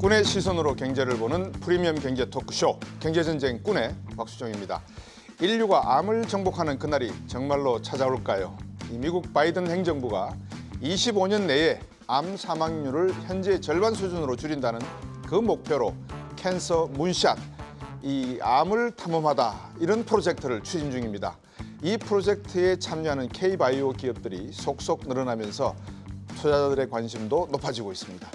꾼의 시선으로 경제를 보는 프리미엄 경제 토크쇼 경제전쟁 꾼의 박수정입니다. 인류가 암을 정복하는 그날이 정말로 찾아올까요? 미국 바이든 행정부가 25년 내에 암 사망률을 현재 절반 수준으로 줄인다는 그 목표로 캔서 문샷, 이 암을 탐험하다 이런 프로젝트를 추진 중입니다. 이 프로젝트에 참여하는 K바이오 기업들이 속속 늘어나면서 투자자들의 관심도 높아지고 있습니다.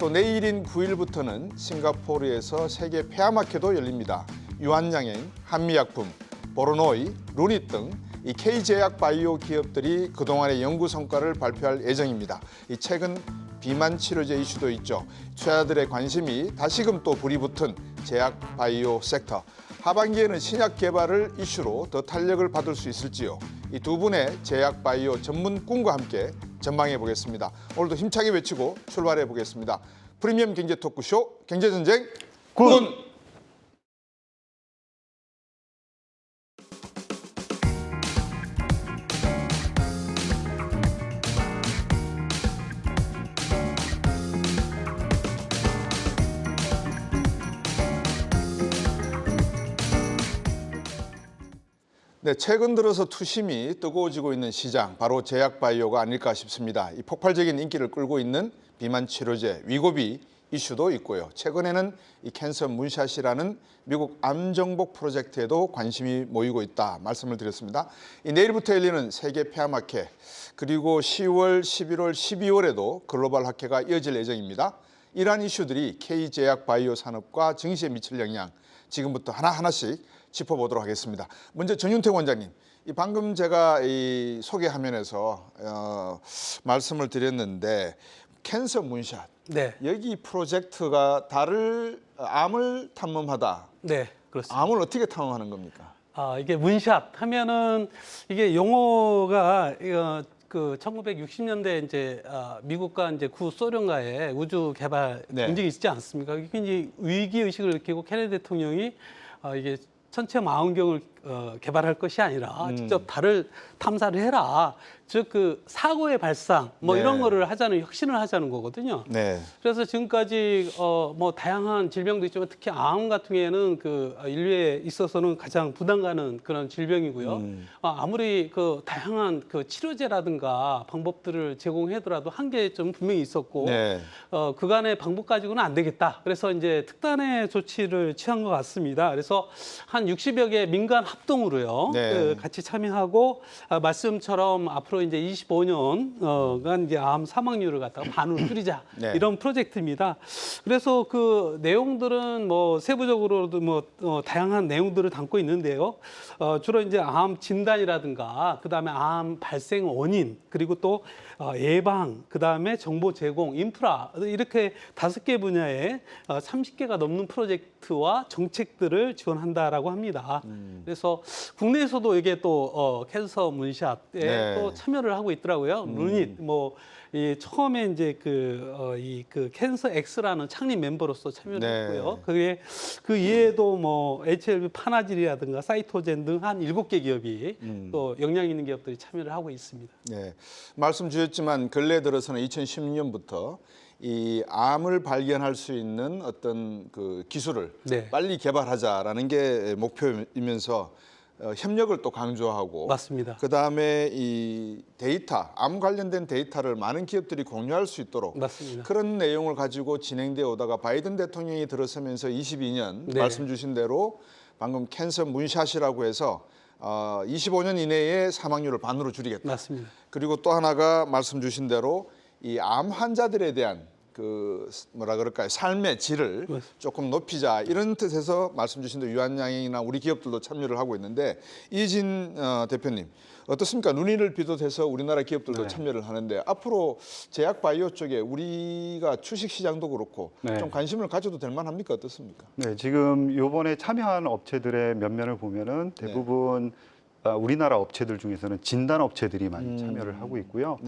또 내일인 9일부터는 싱가포르에서 세계 폐암학회도 열립니다. 유한양행, 한미약품, 보로노이, 루닛 등 이 K제약 바이오 기업들이 그동안의 연구 성과를 발표할 예정입니다. 이 최근 비만 치료제 이슈도 있죠. 투자자들의 관심이 다시금 또 불이 붙은 제약 바이오 섹터. 하반기에는 신약 개발을 이슈로 더 탄력을 받을 수 있을지요. 이 두 분의 제약 바이오 전문 꾼과 함께 전망해 보겠습니다. 오늘도 힘차게 외치고 출발해 보겠습니다. 프리미엄 경제 토크쇼 경제전쟁 꾼! 네, 최근 들어서 투심이 뜨거워지고 있는 시장, 바로 제약바이오가 아닐까 싶습니다. 이 폭발적인 인기를 끌고 있는 비만 치료제, 위고비 이슈도 있고요. 최근에는 이 캔서 문샷이라는 미국 암 정복 프로젝트에도 관심이 모이고 있다 말씀을 드렸습니다. 이 내일부터 열리는 세계 폐암학회, 그리고 10월, 11월, 12월에도 글로벌 학회가 이어질 예정입니다. 이러한 이슈들이 K제약 바이오 산업과 증시에 미칠 영향, 지금부터 하나하나씩 짚어보도록 하겠습니다. 먼저 전윤택 원장님, 방금 제가 이 소개 화면에서 말씀을 드렸는데 캔서 문샷, 네. 여기 프로젝트가 암을 탐험하다. 네, 그렇습니다. 암을 어떻게 탐험하는 겁니까? 이게 문샷 하면은 이게 용어가 그 1960년대 이제 미국과 이제 구소련과의 우주 개발 경쟁이 있지 않습니까? 이게 이제 위기 의식을 느끼고 케네디 대통령이 이게 천체 망원경을 개발할 것이 아니라 직접 달을 탐사를 해라. 즉 그 사고의 발상 뭐 이런 거를 하자는 혁신을 하자는 거거든요. 네. 그래서 지금까지 뭐 다양한 질병도 있지만 특히 암 같은 경우에는 그 인류에 있어서는 가장 부담 가는 그런 질병이고요. 아무리 그 다양한 그 치료제라든가 방법들을 제공하더라도 한계점은 분명히 있었고 그간의 방법 가지고는 안 되겠다. 그래서 이제 특단의 조치를 취한 것 같습니다. 그래서 한 60여 개 민간 합동으로요. 그 같이 참여하고 말씀처럼 앞으로 이제 25년간 이제 암 사망률을 갖다가 반으로 줄이자 이런 프로젝트입니다. 그래서 그 내용들은 뭐 세부적으로도 뭐 다양한 내용들을 담고 있는데요. 주로 이제 암 진단이라든가 그다음에 암 발생 원인 그리고 또 예방 그다음에 정보 제공 인프라 이렇게 5개 분야에 30개가 넘는 프로젝트와 정책들을 지원한다라고 합니다. 그래서 국내에서도 이게 또 캔서 문샷에 또 참여를 하고 있더라고요. 루닛 이 처음에 이제 그 캔서 X라는 창립 멤버로서 참여를 했고요. 그게 그 이외에도 뭐 HLB 파나질이라든가 사이토젠 등 한 7개 기업이 또 역량 있는 기업들이 참여를 하고 있습니다. 네. 말씀 주셨지만 근래 들어서는 2010년부터 이 암을 발견할 수 있는 어떤 그 기술을 빨리 개발하자라는 게 목표이면서 협력을 또 강조하고 맞습니다. 그다음에 이 데이터, 암 관련된 데이터를 많은 기업들이 공유할 수 있도록 그런 내용을 가지고 진행되어 오다가 바이든 대통령이 들어서면서 22년 말씀 주신 대로 방금 캔서 문샷이라고 해서 25년 이내에 사망률을 반으로 줄이겠다. 맞습니다. 그리고 또 하나가 말씀 주신 대로 이 암 환자들에 대한 그 뭐라 그럴까요? 삶의 질을 조금 높이자 이런 뜻에서 말씀 주신 대로 유한양행이나 우리 기업들도 참여를 하고 있는데 이진 대표님 어떻습니까? 눈이를 비롯해서 우리나라 기업들도 참여를 하는데 앞으로 제약 바이오 쪽에 우리가 주식 시장도 그렇고 좀 관심을 가져도 될 만합니까? 어떻습니까? 네, 지금 이번에 참여한 업체들의 면면을 보면은 대부분 우리나라 업체들 중에서는 진단 업체들이 많이 참여를 하고 있고요.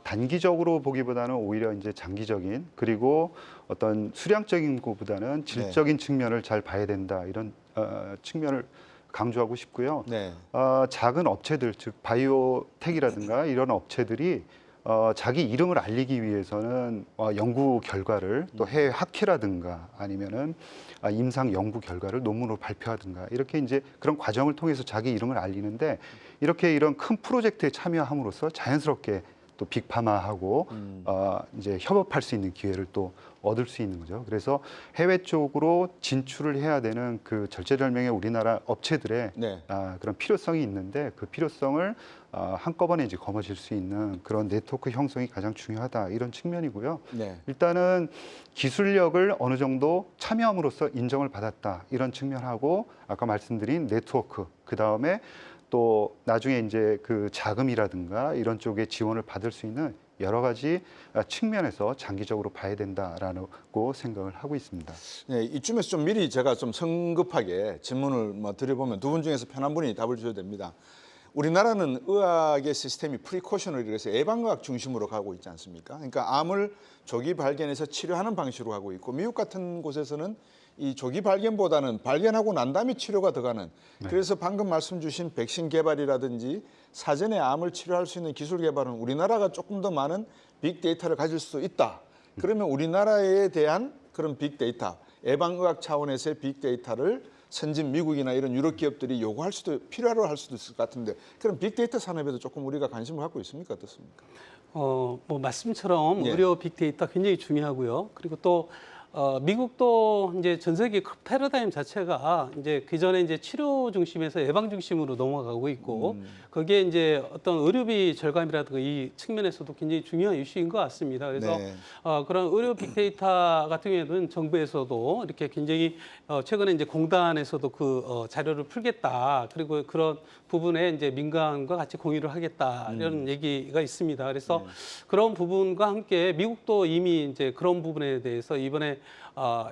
단기적으로 보기보다는 오히려 이제 장기적인 그리고 어떤 수량적인 것보다는 질적인 측면을 잘 봐야 된다 이런 측면을 강조하고 싶고요. 작은 업체들 즉 바이오텍이라든가 이런 업체들이 자기 이름을 알리기 위해서는 연구 결과를 또 해외 학회라든가 아니면은 임상 연구 결과를 논문으로 발표하든가 이렇게 이제 그런 과정을 통해서 자기 이름을 알리는데 이렇게 이런 큰 프로젝트에 참여함으로써 자연스럽게 또 빅파마하고 이제 협업할 수 있는 기회를 또 얻을 수 있는 거죠. 그래서 해외 쪽으로 진출을 해야 되는 그 절체절명의 우리나라 업체들의 네. 그런 필요성이 있는데 그 필요성을 한꺼번에 이제 거머쥘 수 있는 그런 네트워크 형성이 가장 중요하다 이런 측면이고요. 네. 일단은 기술력을 어느 정도 참여함으로써 인정을 받았다 이런 측면하고 아까 말씀드린 네트워크 그 다음에 또 나중에 이제 그 자금이라든가 이런 쪽에 지원을 받을 수 있는 여러 가지 측면에서 장기적으로 봐야 된다라고 생각을 하고 있습니다. 네, 이쯤에서 좀 미리 제가 좀 성급하게 질문을 드려보면 두 분 중에서 편한 분이 답을 주셔도 됩니다. 우리나라는 의학의 시스템이 프리코셔너리 그래서 예방의학 중심으로 가고 있지 않습니까? 그러니까 암을 조기 발견해서 치료하는 방식으로 가고 있고 미국 같은 곳에서는 이 조기 발견보다는 발견하고 난 다음에 치료가 들어가는 그래서 방금 말씀 주신 백신 개발이라든지 사전에 암을 치료할 수 있는 기술 개발은 우리나라가 조금 더 많은 빅데이터를 가질 수 있다. 그러면 우리나라에 대한 그런 빅데이터, 예방의학 차원에서의 빅데이터를 선진 미국이나 이런 유럽 기업들이 요구할 수도 필요로 할 수도 있을 것 같은데 그럼 빅데이터 산업에도 조금 우리가 관심을 갖고 있습니까? 어떻습니까? 뭐 말씀처럼 예. 의료 빅데이터 굉장히 중요하고요. 그리고 또 미국도 이제 전 세계 그 패러다임 자체가 이제 그 전에 이제 치료 중심에서 예방 중심으로 넘어가고 있고 거기에 이제 어떤 의료비 절감이라든가 이 측면에서도 굉장히 중요한 이슈인 것 같습니다. 그래서 네. 그런 의료 빅데이터 같은 경우에는 정부에서도 이렇게 굉장히 최근에 이제 공단에서도 그 자료를 풀겠다. 그리고 그런 부분에 이제 민간과 같이 공유를 하겠다 이런 얘기가 있습니다. 그래서 그런 부분과 함께 미국도 이미 이제 그런 부분에 대해서 이번에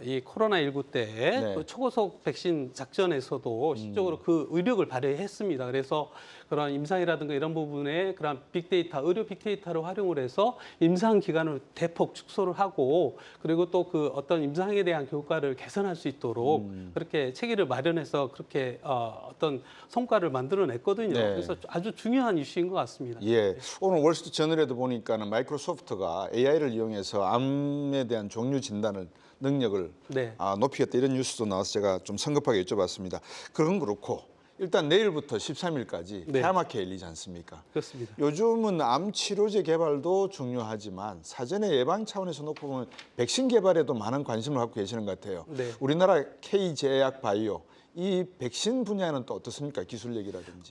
이 코로나19 때 네. 그 초고속 백신 작전에서도 실적으로 그 의력을 발휘했습니다. 그래서 그런 임상이라든가 이런 부분에 그런 빅데이터, 의료 빅데이터를 활용을 해서 임상 기간을 대폭 축소를 하고 그리고 또 그 어떤 임상에 대한 효과를 개선할 수 있도록 그렇게 체계를 마련해서 그렇게 어떤 성과를 만들어냈거든요. 네. 그래서 아주 중요한 이슈인 것 같습니다. 예, 오늘 월스트리트 저널에도 보니까는 마이크로소프트가 AI를 이용해서 암에 대한 종류 진단을 능력을 네. 높이겠다 이런 뉴스도 나와서 제가 좀 성급하게 여쭤봤습니다. 그건 그렇고 일단 내일부터 13일까지 네. 폐암학회 열리지 않습니까? 그렇습니다. 요즘은 암 치료제 개발도 중요하지만 사전에 예방 차원에서 놓고 보면 백신 개발에도 많은 관심을 갖고 계시는 것 같아요. 네. 우리나라 K제약 바이오 이 백신 분야는 또 어떻습니까? 기술력이라든지.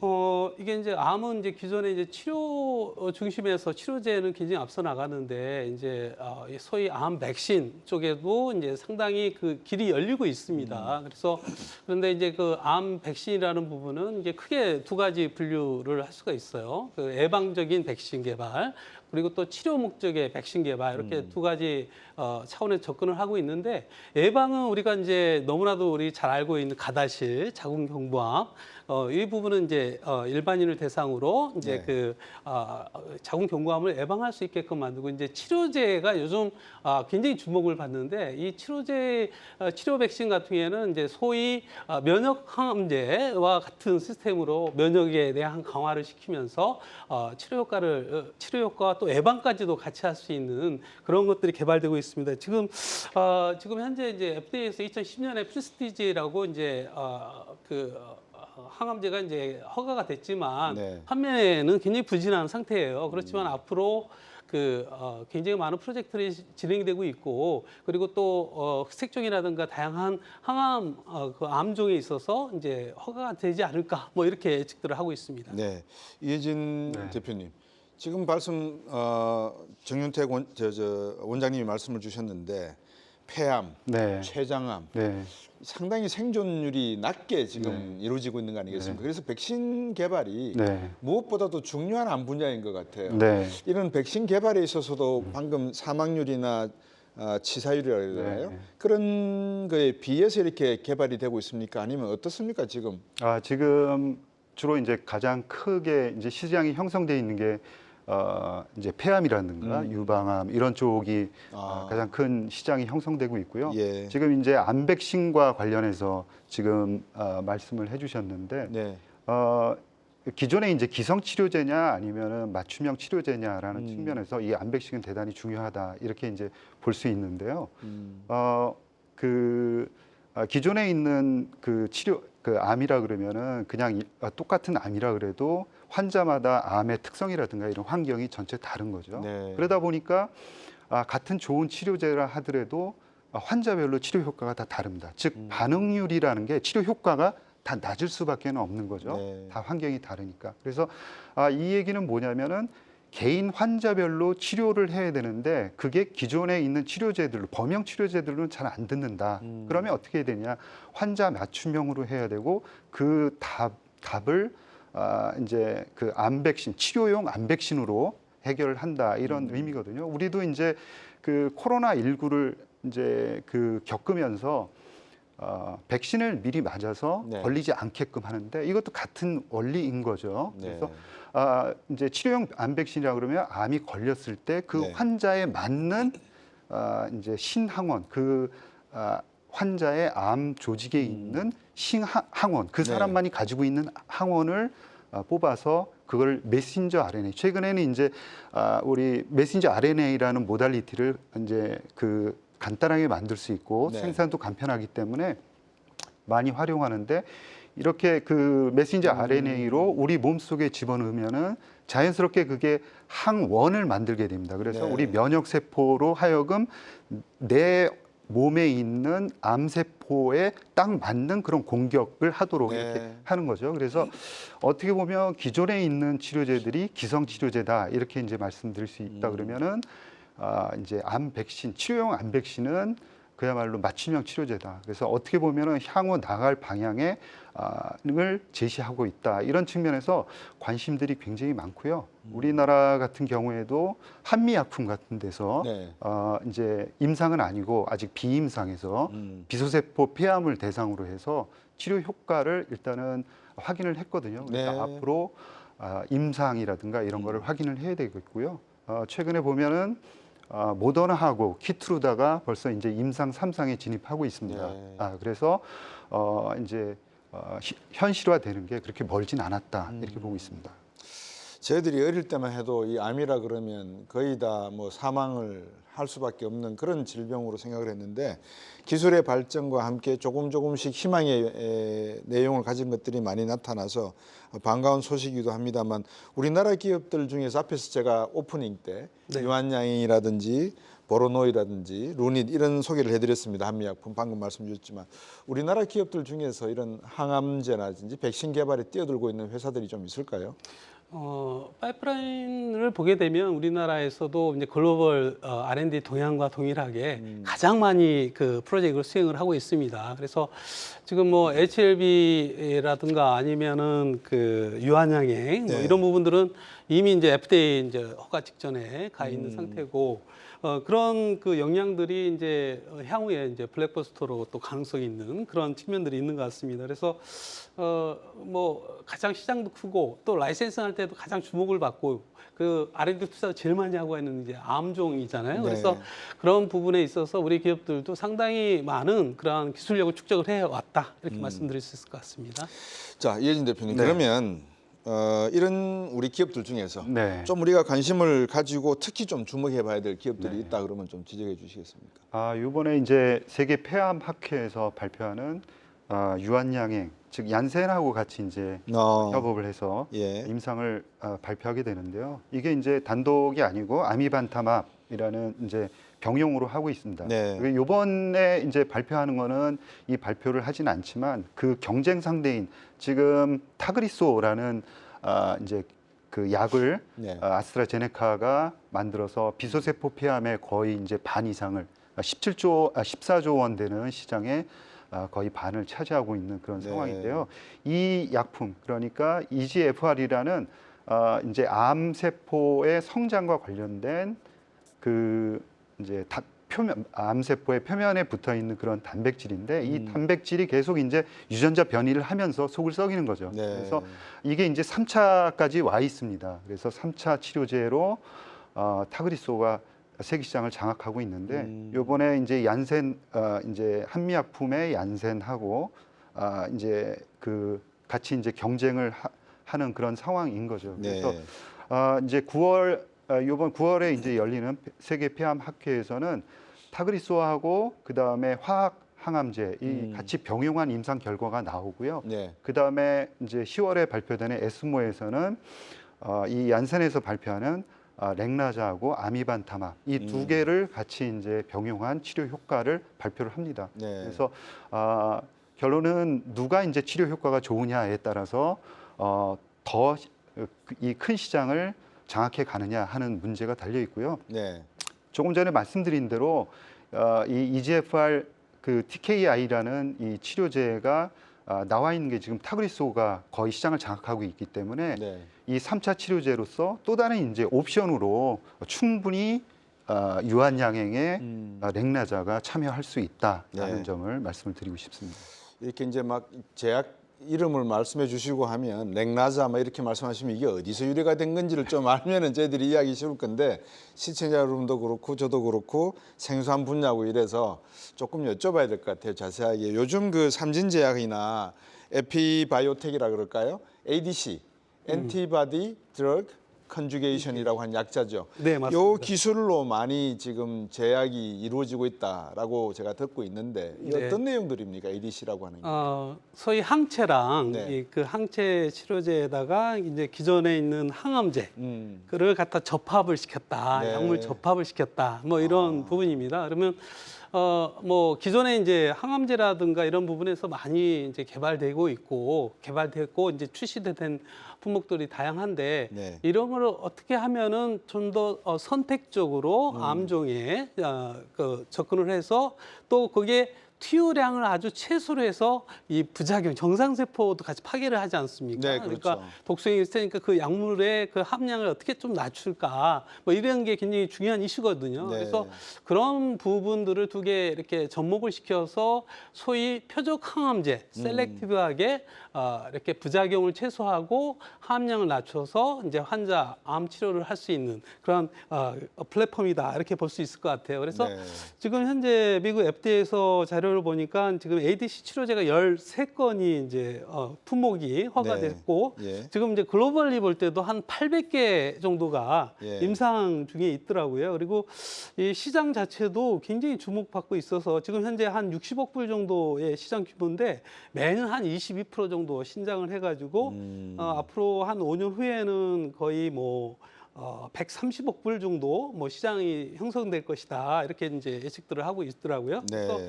이게 이제 암은 이제 기존에 이제 치료 중심에서 치료제는 굉장히 앞서 나가는데 이제 소위 암 백신 쪽에도 이제 상당히 그 길이 열리고 있습니다. 그래서 그런데 이제 그 암 백신이라는 부분은 이제 크게 두 가지 분류를 할 수가 있어요. 그 예방적인 백신 개발 그리고 또 치료 목적의 백신 개발 이렇게 두 가지 차원에서 접근을 하고 있는데 예방은 우리가 이제 너무나도 우리 잘 알고 있는 가다실, 자궁경부암 이 부분은 이제 일반인을 대상으로 이제 네. 그 자궁경부암을 예방할 수 있게끔 만들고 이제 치료제가 요즘 굉장히 주목을 받는데 이 치료제 치료 백신 같은 경우에는 이제 소위 면역 항암제와 같은 시스템으로 면역에 대한 강화를 시키면서 치료 효과와 또 예방까지도 같이 할 수 있는 그런 것들이 개발되고 있습니다. 지금 현재 이제 FDA에서 2010년에 프리스티지라고 이제 항암제가 이제 허가가 됐지만 네. 판매는 굉장히 부진한 상태예요. 그렇지만 앞으로 굉장히 많은 프로젝트들이 진행이 되고 있고 그리고 또 색종이라든가 다양한 항암 그 암종에 있어서 이제 허가가 되지 않을까 뭐 이렇게 예측들을 하고 있습니다. 네, 이혜진 네. 대표님. 지금 말씀 정윤택 원장님이 말씀을 주셨는데 폐암, 네. 췌장암 네. 상당히 생존율이 낮게 지금 이루어지고 있는 거 아니겠습니까? 그래서 백신 개발이 네. 무엇보다도 중요한 암 분야인 것 같아요. 네. 이런 백신 개발에 있어서도 방금 사망률이나 치사율이라 해야 되나요? 네. 그런 거에 비해서 이렇게 개발이 되고 있습니까? 아니면 어떻습니까 지금? 지금 주로 이제 가장 크게 이제 시장이 형성돼 있는 게 이제 폐암이라든가 유방암 이런 쪽이 가장 큰 시장이 형성되고 있고요. 예. 지금 이제 암 백신과 관련해서 지금 말씀을 해주셨는데 네. 기존에 이제 기성 치료제냐 아니면은 맞춤형 치료제냐라는 측면에서 이 암백신은 대단히 중요하다 이렇게 이제 볼 수 있는데요. 기존에 있는 그 치료 그 암이라 그러면은 그냥 똑같은 암이라 그래도 환자마다 암의 특성이라든가 이런 환경이 전체 다른 거죠. 네. 그러다 보니까 같은 좋은 치료제라 하더라도 환자별로 치료 효과가 다 다릅니다. 즉 반응률이라는 게 치료 효과가 다 낮을 수밖에 없는 거죠. 네. 다 환경이 다르니까. 그래서 이 얘기는 뭐냐면은 개인 환자별로 치료를 해야 되는데 그게 기존에 있는 치료제들로 범용 치료제들로는 잘 안 듣는다. 그러면 어떻게 해야 되냐? 환자 맞춤형으로 해야 되고 그 답을 이제 그 암백신 치료용 암백신으로 해결을 한다 이런 의미거든요. 우리도 이제 그 코로나19를 이제 그 겪으면서 백신을 미리 맞아서 네. 걸리지 않게끔 하는데 이것도 같은 원리인 거죠. 네. 그래서 이제 치료용 암 백신이라 그러면 암이 걸렸을 때 그 네. 환자에 맞는 이제 신항원 환자의 암 조직에 있는 신항원 그 네. 사람만이 가지고 있는 항원을 뽑아서 그걸 메신저 RNA 최근에는 이제 우리 메신저 RNA라는 모달리티를 이제 그 간단하게 만들 수 있고 네. 생산도 간편하기 때문에 많이 활용하는데 이렇게 그 메신저 RNA로 우리 몸속에 집어넣으면은 자연스럽게 그게 항원을 만들게 됩니다. 그래서 네. 우리 면역 세포로 하여금 내 몸에 있는 암세포에 딱 맞는 그런 공격을 하도록 네. 이렇게 하는 거죠. 그래서 어떻게 보면 기존에 있는 치료제들이 기성 치료제다 이렇게 이제 말씀드릴 수 있다 그러면은 이제 암 백신 치료용 암 백신은 그야말로 맞춤형 치료제다. 그래서 어떻게 보면은 향후 나갈 방향에 을 제시하고 있다. 이런 측면에서 관심들이 굉장히 많고요. 우리나라 같은 경우에도 한미약품 같은 데서 네. 이제 임상은 아니고 아직 비임상에서 비소세포 폐암을 대상으로 해서 치료 효과를 일단은 확인을 했거든요. 그래서 네. 앞으로 임상이라든가 이런 거를 확인을 해야 되겠고요. 최근에 보면은 모더나하고 키트루다가 벌써 이제 임상 3상에 진입하고 있습니다. 네. 그래서 이제 현실화되는 게 그렇게 멀진 않았다 이렇게 보고 있습니다. 저희들이 어릴 때만 해도 이 암이라 그러면 거의 다 뭐 사망을 할 수밖에 없는 그런 질병으로 생각을 했는데 기술의 발전과 함께 조금씩 희망의 내용을 가진 것들이 많이 나타나서 반가운 소식이기도 합니다만 우리나라 기업들 중에서 앞에서 제가 오프닝 때 네. 유한양이라든지 보로노이라든지 루닛 이런 소개를 해드렸습니다. 한미약품 방금 말씀 주셨지만 우리나라 기업들 중에서 이런 항암제라든지 백신 개발에 뛰어들고 있는 회사들이 좀 있을까요? 파이프라인을 보게 되면 우리나라에서도 이제 글로벌 R&D 동향과 동일하게 가장 많이 그 프로젝트를 수행을 하고 있습니다. 그래서 지금 뭐 HLB라든가 아니면은 그 유한양행 뭐 네. 이런 부분들은 이미 이제 FDA 이제 허가 직전에 가 있는 상태고 그런 그 역량들이 이제 향후에 이제 블랙버스터로 또 가능성이 있는 그런 측면들이 있는 것 같습니다. 그래서 뭐 가장 시장도 크고 또 라이센스 할 때도 가장 주목을 받고 그 R&D 투자도 제일 많이 하고 있는 이제 암종이잖아요. 네. 그래서 그런 부분에 있어서 우리 기업들도 상당히 많은 그러한 기술력을 축적을 해 왔다 이렇게 말씀드릴 수 있을 것 같습니다. 자, 이혜진 대표님 네. 그러면 이런 우리 기업들 중에서 네. 좀 우리가 관심을 가지고 특히 좀 주목해 봐야 될 기업들이 있다 그러면 좀 지적해 주시겠습니까? 이번에 이제 세계 폐암 학회에서 발표하는 유한양행 즉 얀센하고 같이 이제 협업을 해서 예. 임상을 발표하게 되는데요. 이게 이제 단독이 아니고 아미반타맙이라는 이제 병용으로 하고 있습니다. 네. 이번에 이제 발표하는 거는 이 발표를 하진 않지만 그 경쟁 상대인 지금 타그리소라는 이제 그 약을 네. 아스트라제네카가 만들어서 비소세포 폐암의 거의 이제 반 이상을 14조 원 되는 시장에 거의 반을 차지하고 있는 그런 네. 상황인데요. 이 약품 그러니까 EGFR이라는 이제 암 세포의 성장과 관련된 그 이제 암 세포의 표면에 붙어 있는 그런 단백질인데 이 단백질이 계속 이제 유전자 변이를 하면서 속을 썩이는 거죠. 네. 그래서 이게 이제 3차까지 와 있습니다. 그래서 3차 치료제로 타그리소가 세계 시장을 장악하고 있는데 이번에 이제 얀센 이제 한미약품의 얀센하고 이제 그 같이 이제 경쟁을 하는 그런 상황인 거죠. 네. 그래서 이제 이번 9월에 이제 열리는 세계 폐암 학회에서는 타그리소하고 그다음에 화학 항암제 이 같이 병용한 임상 결과가 나오고요. 네. 그다음에 이제 10월에 발표되는 에스모에서는 이 얀센에서 발표하는 렉나자하고 아미반타마 이 두 개를 같이 이제 병용한 치료 효과를 발표를 합니다. 네. 그래서 결론은 누가 이제 치료 효과가 좋으냐에 따라서 더 이 큰 시장을 장악해 가느냐 하는 문제가 달려 있고요. 네. 조금 전에 말씀드린 대로 이 EGFR 그 TKI라는 이 치료제가 나와 있는 게 지금 타그리소가 거의 시장을 장악하고 있기 때문에 네. 이 3차 치료제로서 또 다른 이제 옵션으로 충분히 유한양행의 렉나자가 참여할 수 있다라는 네. 점을 말씀을 드리고 싶습니다. 이렇게 이제 막 제약 이름을 말씀해 주시고 하면 렉나자 막 이렇게 말씀하시면 이게 어디서 유래가 된 건지를 좀 알면은 저희들이 이야기 쉬울 건데 시청자 여러분도 그렇고 저도 그렇고 생소한 분야고 이래서 조금 여쭤봐야 될 것 같아요. 자세하게. 요즘 그 삼진제약이나 에피바이오텍이라 그럴까요? ADC, 엔티바디 드러그 컨주게이션이라고 한 약자죠. 네, 맞습니다. 요 기술로 많이 지금 제약이 이루어지고 있다라고 제가 듣고 있는데 이 네. 어떤 내용들입니까? ADC라고 하는 게. 소위 항체랑 네. 그 항체 치료제에다가 이제 기존에 있는 항암제 그를 갖다 접합을 시켰다, 네. 약물 접합을 시켰다, 뭐 이런 부분입니다. 그러면 뭐 기존에 이제 항암제라든가 이런 부분에서 많이 이제 개발되고 이제 출시된 품목들이 다양한데 네. 이런 걸 어떻게 하면은 좀 더 선택적으로 암종에 그 접근을 해서 또 그게 투여량을 아주 최소로 해서 이 부작용, 정상세포도 같이 파괴를 하지 않습니까? 네, 그렇죠. 그러니까 독성이 있을 테니까 그 약물의 그 함량을 어떻게 좀 낮출까? 뭐 이런 게 굉장히 중요한 이슈거든요. 네. 그래서 그런 부분들을 두 개 이렇게 접목을 시켜서 소위 표적 항암제, 셀렉티브하게 이렇게 부작용을 최소화하고 함량을 낮춰서 이제 환자 암 치료를 할 수 있는 그런 플랫폼이다 이렇게 볼 수 있을 것 같아요. 그래서 네. 지금 현재 미국 FDA에서 자료를 보니까 지금 ADC 치료제가 13건이 이제 품목이 허가됐고 네. 예. 지금 이제 글로벌리 볼 때도 한 800개 정도가 예. 임상 중에 있더라고요. 그리고 이 시장 자체도 굉장히 주목받고 있어서 지금 현재 한 60억 불 정도의 시장 규모인데 매년 한 22% 정도 신장을 해가지고 앞으로 한 5년 후에는 거의 뭐 130억 불 정도 뭐 시장이 형성될 것이다 이렇게 이제 예측들을 하고 있더라고요. 네. 그래서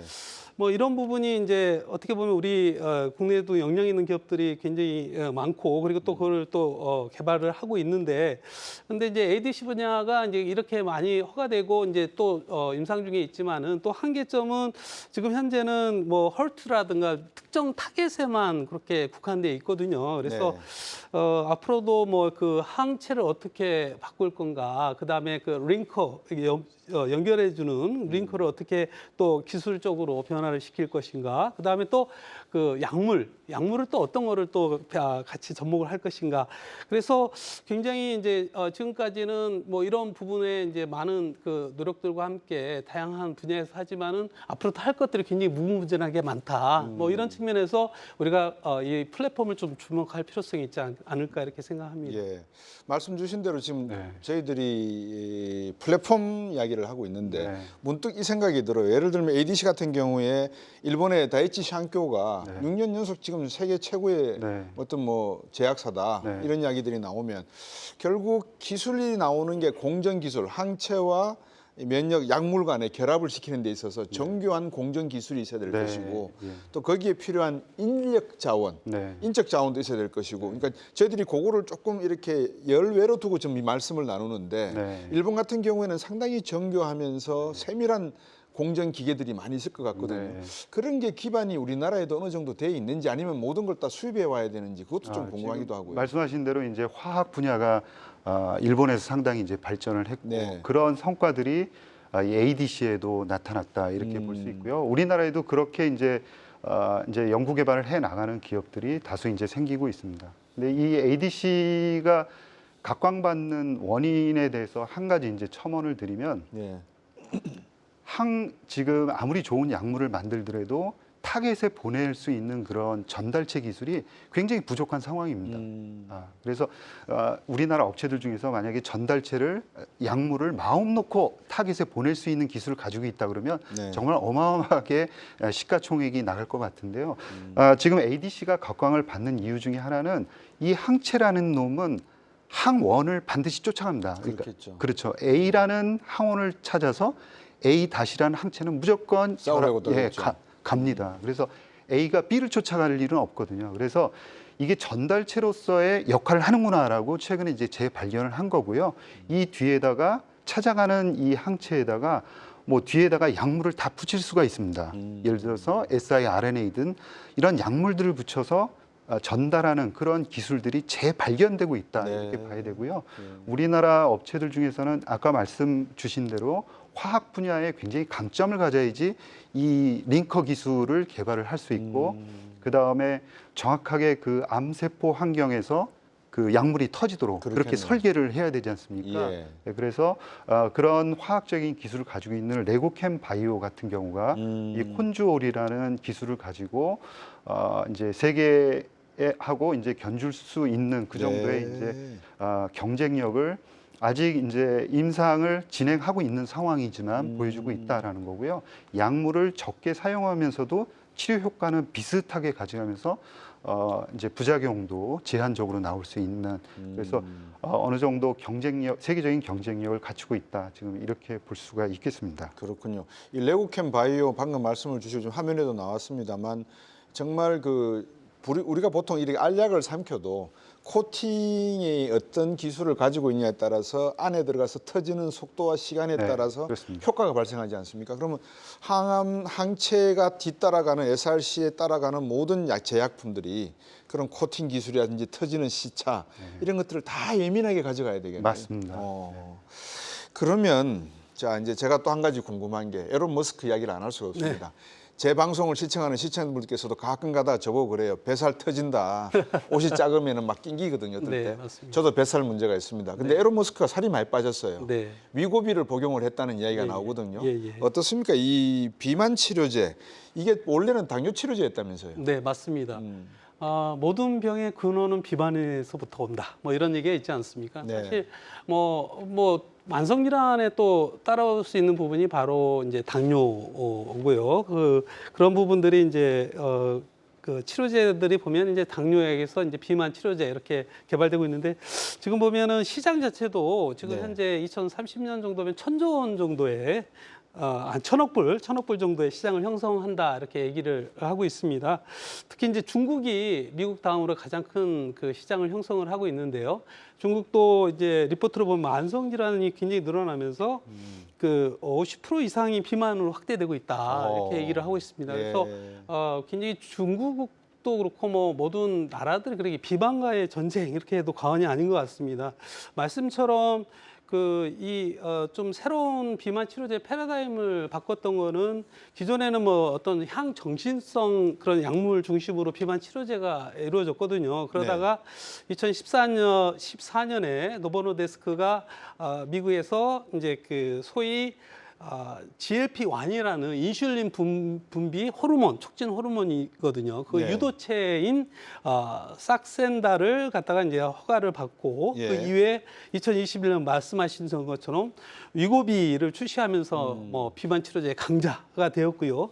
뭐 이런 부분이 이제 어떻게 보면 우리 국내에도 역량 있는 기업들이 굉장히 많고 그리고 또 그걸 또 개발을 하고 있는데 근데 이제 ADC 분야가 이제 이렇게 많이 허가되고 이제 또 임상 중에 있지만은 또 한계점은 지금 현재는 뭐 헐트라든가 특정 타겟에만 그렇게 국한돼 있거든요. 그래서 네. 앞으로도 뭐 그 항체를 어떻게 바꿀 건가, 그 다음에 그 링커 연결해주는 링커를 어떻게 또 기술적으로 변화를 시킬 것인가, 그 다음에 또 그 약물을 또 어떤 거를 또 같이 접목을 할 것인가. 그래서 굉장히 이제 지금까지는 뭐 이런 부분에 이제 많은 그 노력들과 함께 다양한 분야에서 하지만은 앞으로 할 것들이 굉장히 무궁무진하게 많다. 뭐 이런 측면에서 우리가 이 플랫폼을 좀 주목할 필요성이 있지 않을까 이렇게 생각합니다. 예. 말씀 주신 대로 지금 네. 저희들이 이 플랫폼 이야기를 하고 있는데 네. 문득 이 생각이 들어요. 예를 들면 ADC 같은 경우에 일본의 다이치 샹교가 네. 6년 연속 지금 세계 최고의 네. 어떤 뭐 제약사다 네. 이런 이야기들이 나오면 결국 기술이 나오는 게 공정기술, 항체와 면역 약물 간의 결합을 시키는 데 있어서 정교한 공정 기술이 있어야 될 네. 것이고 예. 또 거기에 필요한 인력 자원, 네. 인적 자원도 있어야 될 것이고, 그러니까 저희들이 그거를 조금 이렇게 열외로 두고 좀 이 말씀을 나누는데 네. 일본 같은 경우에는 상당히 정교하면서 세밀한 공정 기계들이 많이 있을 것 같거든요. 네. 그런 게 기반이 우리나라에도 어느 정도 돼 있는지 아니면 모든 걸 다 수입해 와야 되는지 그것도 좀 궁금하기도 지금 하고요. 말씀하신 대로 이제 화학 분야가 일본에서 상당히 이제 발전을 했고 네. 그런 성과들이 이 ADC에도 나타났다 이렇게 볼 수 있고요. 우리나라에도 그렇게 이제 연구 개발을 해 나가는 기업들이 다수 이제 생기고 있습니다. 근데 이 ADC가 각광받는 원인에 대해서 한 가지 이제 첨언을 드리면 네. 지금 아무리 좋은 약물을 만들더라도 타겟에 보낼 수 있는 그런 전달체 기술이 굉장히 부족한 상황입니다. 그래서 우리나라 업체들 중에서 만약에 전달체를 약물을 마음 놓고 타겟에 보낼 수 있는 기술을 가지고 있다 그러면 네. 정말 어마어마하게 시가총액이 나갈 것 같은데요. 지금 ADC가 각광을 받는 이유 중에 하나는 이 항체라는 놈은 항원을 반드시 쫓아갑니다. 그렇겠죠. 그렇죠. A라는 항원을 찾아서 A-라는 항체는 무조건 싸우려고 들어오죠. 갑니다. 그래서 A가 B를 쫓아갈 일은 없거든요. 그래서 이게 전달체로서의 역할을 하는구나라고 최근에 이제 재발견을 한 거고요. 이 뒤에다가 찾아가는 이 항체에다가 뭐 뒤에다가 약물을 다 붙일 수가 있습니다. 예를 들어서 siRNA든 이런 약물들을 붙여서 전달하는 그런 기술들이 재발견되고 있다 네. 이렇게 봐야 되고요. 우리나라 업체들 중에서는 아까 말씀 주신 대로 화학 분야에 굉장히 강점을 가져야지 이 링커 기술을 개발을 할 수 있고 그 다음에 정확하게 그 암세포 환경에서 그 약물이 터지도록 그렇겠네요. 그렇게 설계를 해야 되지 않습니까? 예. 네, 그래서 그런 화학적인 기술을 가지고 있는 레고캠 바이오 같은 경우가 이 콘주올이라는 기술을 가지고 이제 세계에 하고 이제 견줄 수 있는 그 정도의 네. 이제 경쟁력을 아직 이제 임상을 진행하고 있는 상황이지만 보여주고 있다라는 거고요. 약물을 적게 사용하면서도 치료 효과는 비슷하게 가져가면서 이제 부작용도 제한적으로 나올 수 있는 그래서 어느 정도 경쟁력, 세계적인 경쟁력을 갖추고 있다. 지금 이렇게 볼 수가 있겠습니다. 그렇군요. 이 레고캠 바이오 방금 말씀을 주시고 좀 화면에도 나왔습니다만 정말 우리가 보통 이렇게 알약을 삼켜도 코팅이 어떤 기술을 가지고 있냐에 따라서 안에 들어가서 터지는 속도와 시간에 네, 따라서 그렇습니다. 효과가 발생하지 않습니까? 그러면 항체가 뒤따라가는 SRC에 따라가는 모든 제약품들이 그런 코팅 기술이라든지 터지는 시차 이런 것들을 다 예민하게 가져가야 되겠네요. 맞습니다. 그러면 자 이제 제가 또 한 가지 궁금한 게 에론 머스크 이야기를 안 할 수가 없습니다. 제 방송을 시청하는 시청자분들께서도 가끔 가다 저보고 그래요. 뱃살 터진다. 옷이 작으면 막 낑기거든요. 어떨 네, 때. 맞습니다. 저도 뱃살 문제가 있습니다. 근데 에론 머스크가 살이 많이 빠졌어요. 네. 위고비를 복용을 했다는 이야기가 예, 나오거든요. 예. 어떻습니까? 이 비만 치료제 이게 원래는 당뇨 치료제였다면서요. 네, 맞습니다. 모든 병의 근원은 비만에서부터 온다. 뭐 이런 얘기가 있지 않습니까? 네. 사실 뭐 만성 질환에 또 따라올 수 있는 부분이 바로 이제 당뇨고요. 그런 부분들이 이제 그 치료제들이 보면 이제 당뇨약에서 이제 비만 치료제 이렇게 개발되고 있는데 지금 보면은 시장 자체도 지금 네. 현재 2030년 정도면 1,000조 원 정도의 한 1,000억 불 정도의 시장을 형성한다 이렇게 얘기를 하고 있습니다. 특히 이제 중국이 미국 다음으로 가장 큰 그 시장을 형성을 하고 있는데요. 중국도 이제 리포트로 보면 만성 질환이 굉장히 늘어나면서 그 50% 이상이 비만으로 확대되고 있다 이렇게 얘기를 하고 있습니다. 그래서 굉장히 중국도 그렇고 뭐 모든 나라들이 그렇게 비만과의 전쟁 이렇게 해도 과언이 아닌 것 같습니다. 말씀처럼 좀 새로운 비만 치료제 패러다임을 바꿨던 거는 기존에는 뭐 어떤 향정신성 그런 약물 중심으로 비만 치료제가 이루어졌거든요. 그러다가 2014년에 노보노데스크가 미국에서 이제 그 소위 GLP-1이라는 인슐린 분비 호르몬, 촉진 호르몬이거든요. 그 네. 유도체인 싹센다를 갖다가 이제 허가를 받고 예. 그 이후에 2021년 말씀하신 것처럼 위고비를 출시하면서 뭐 비만 치료제 강자가 되었고요.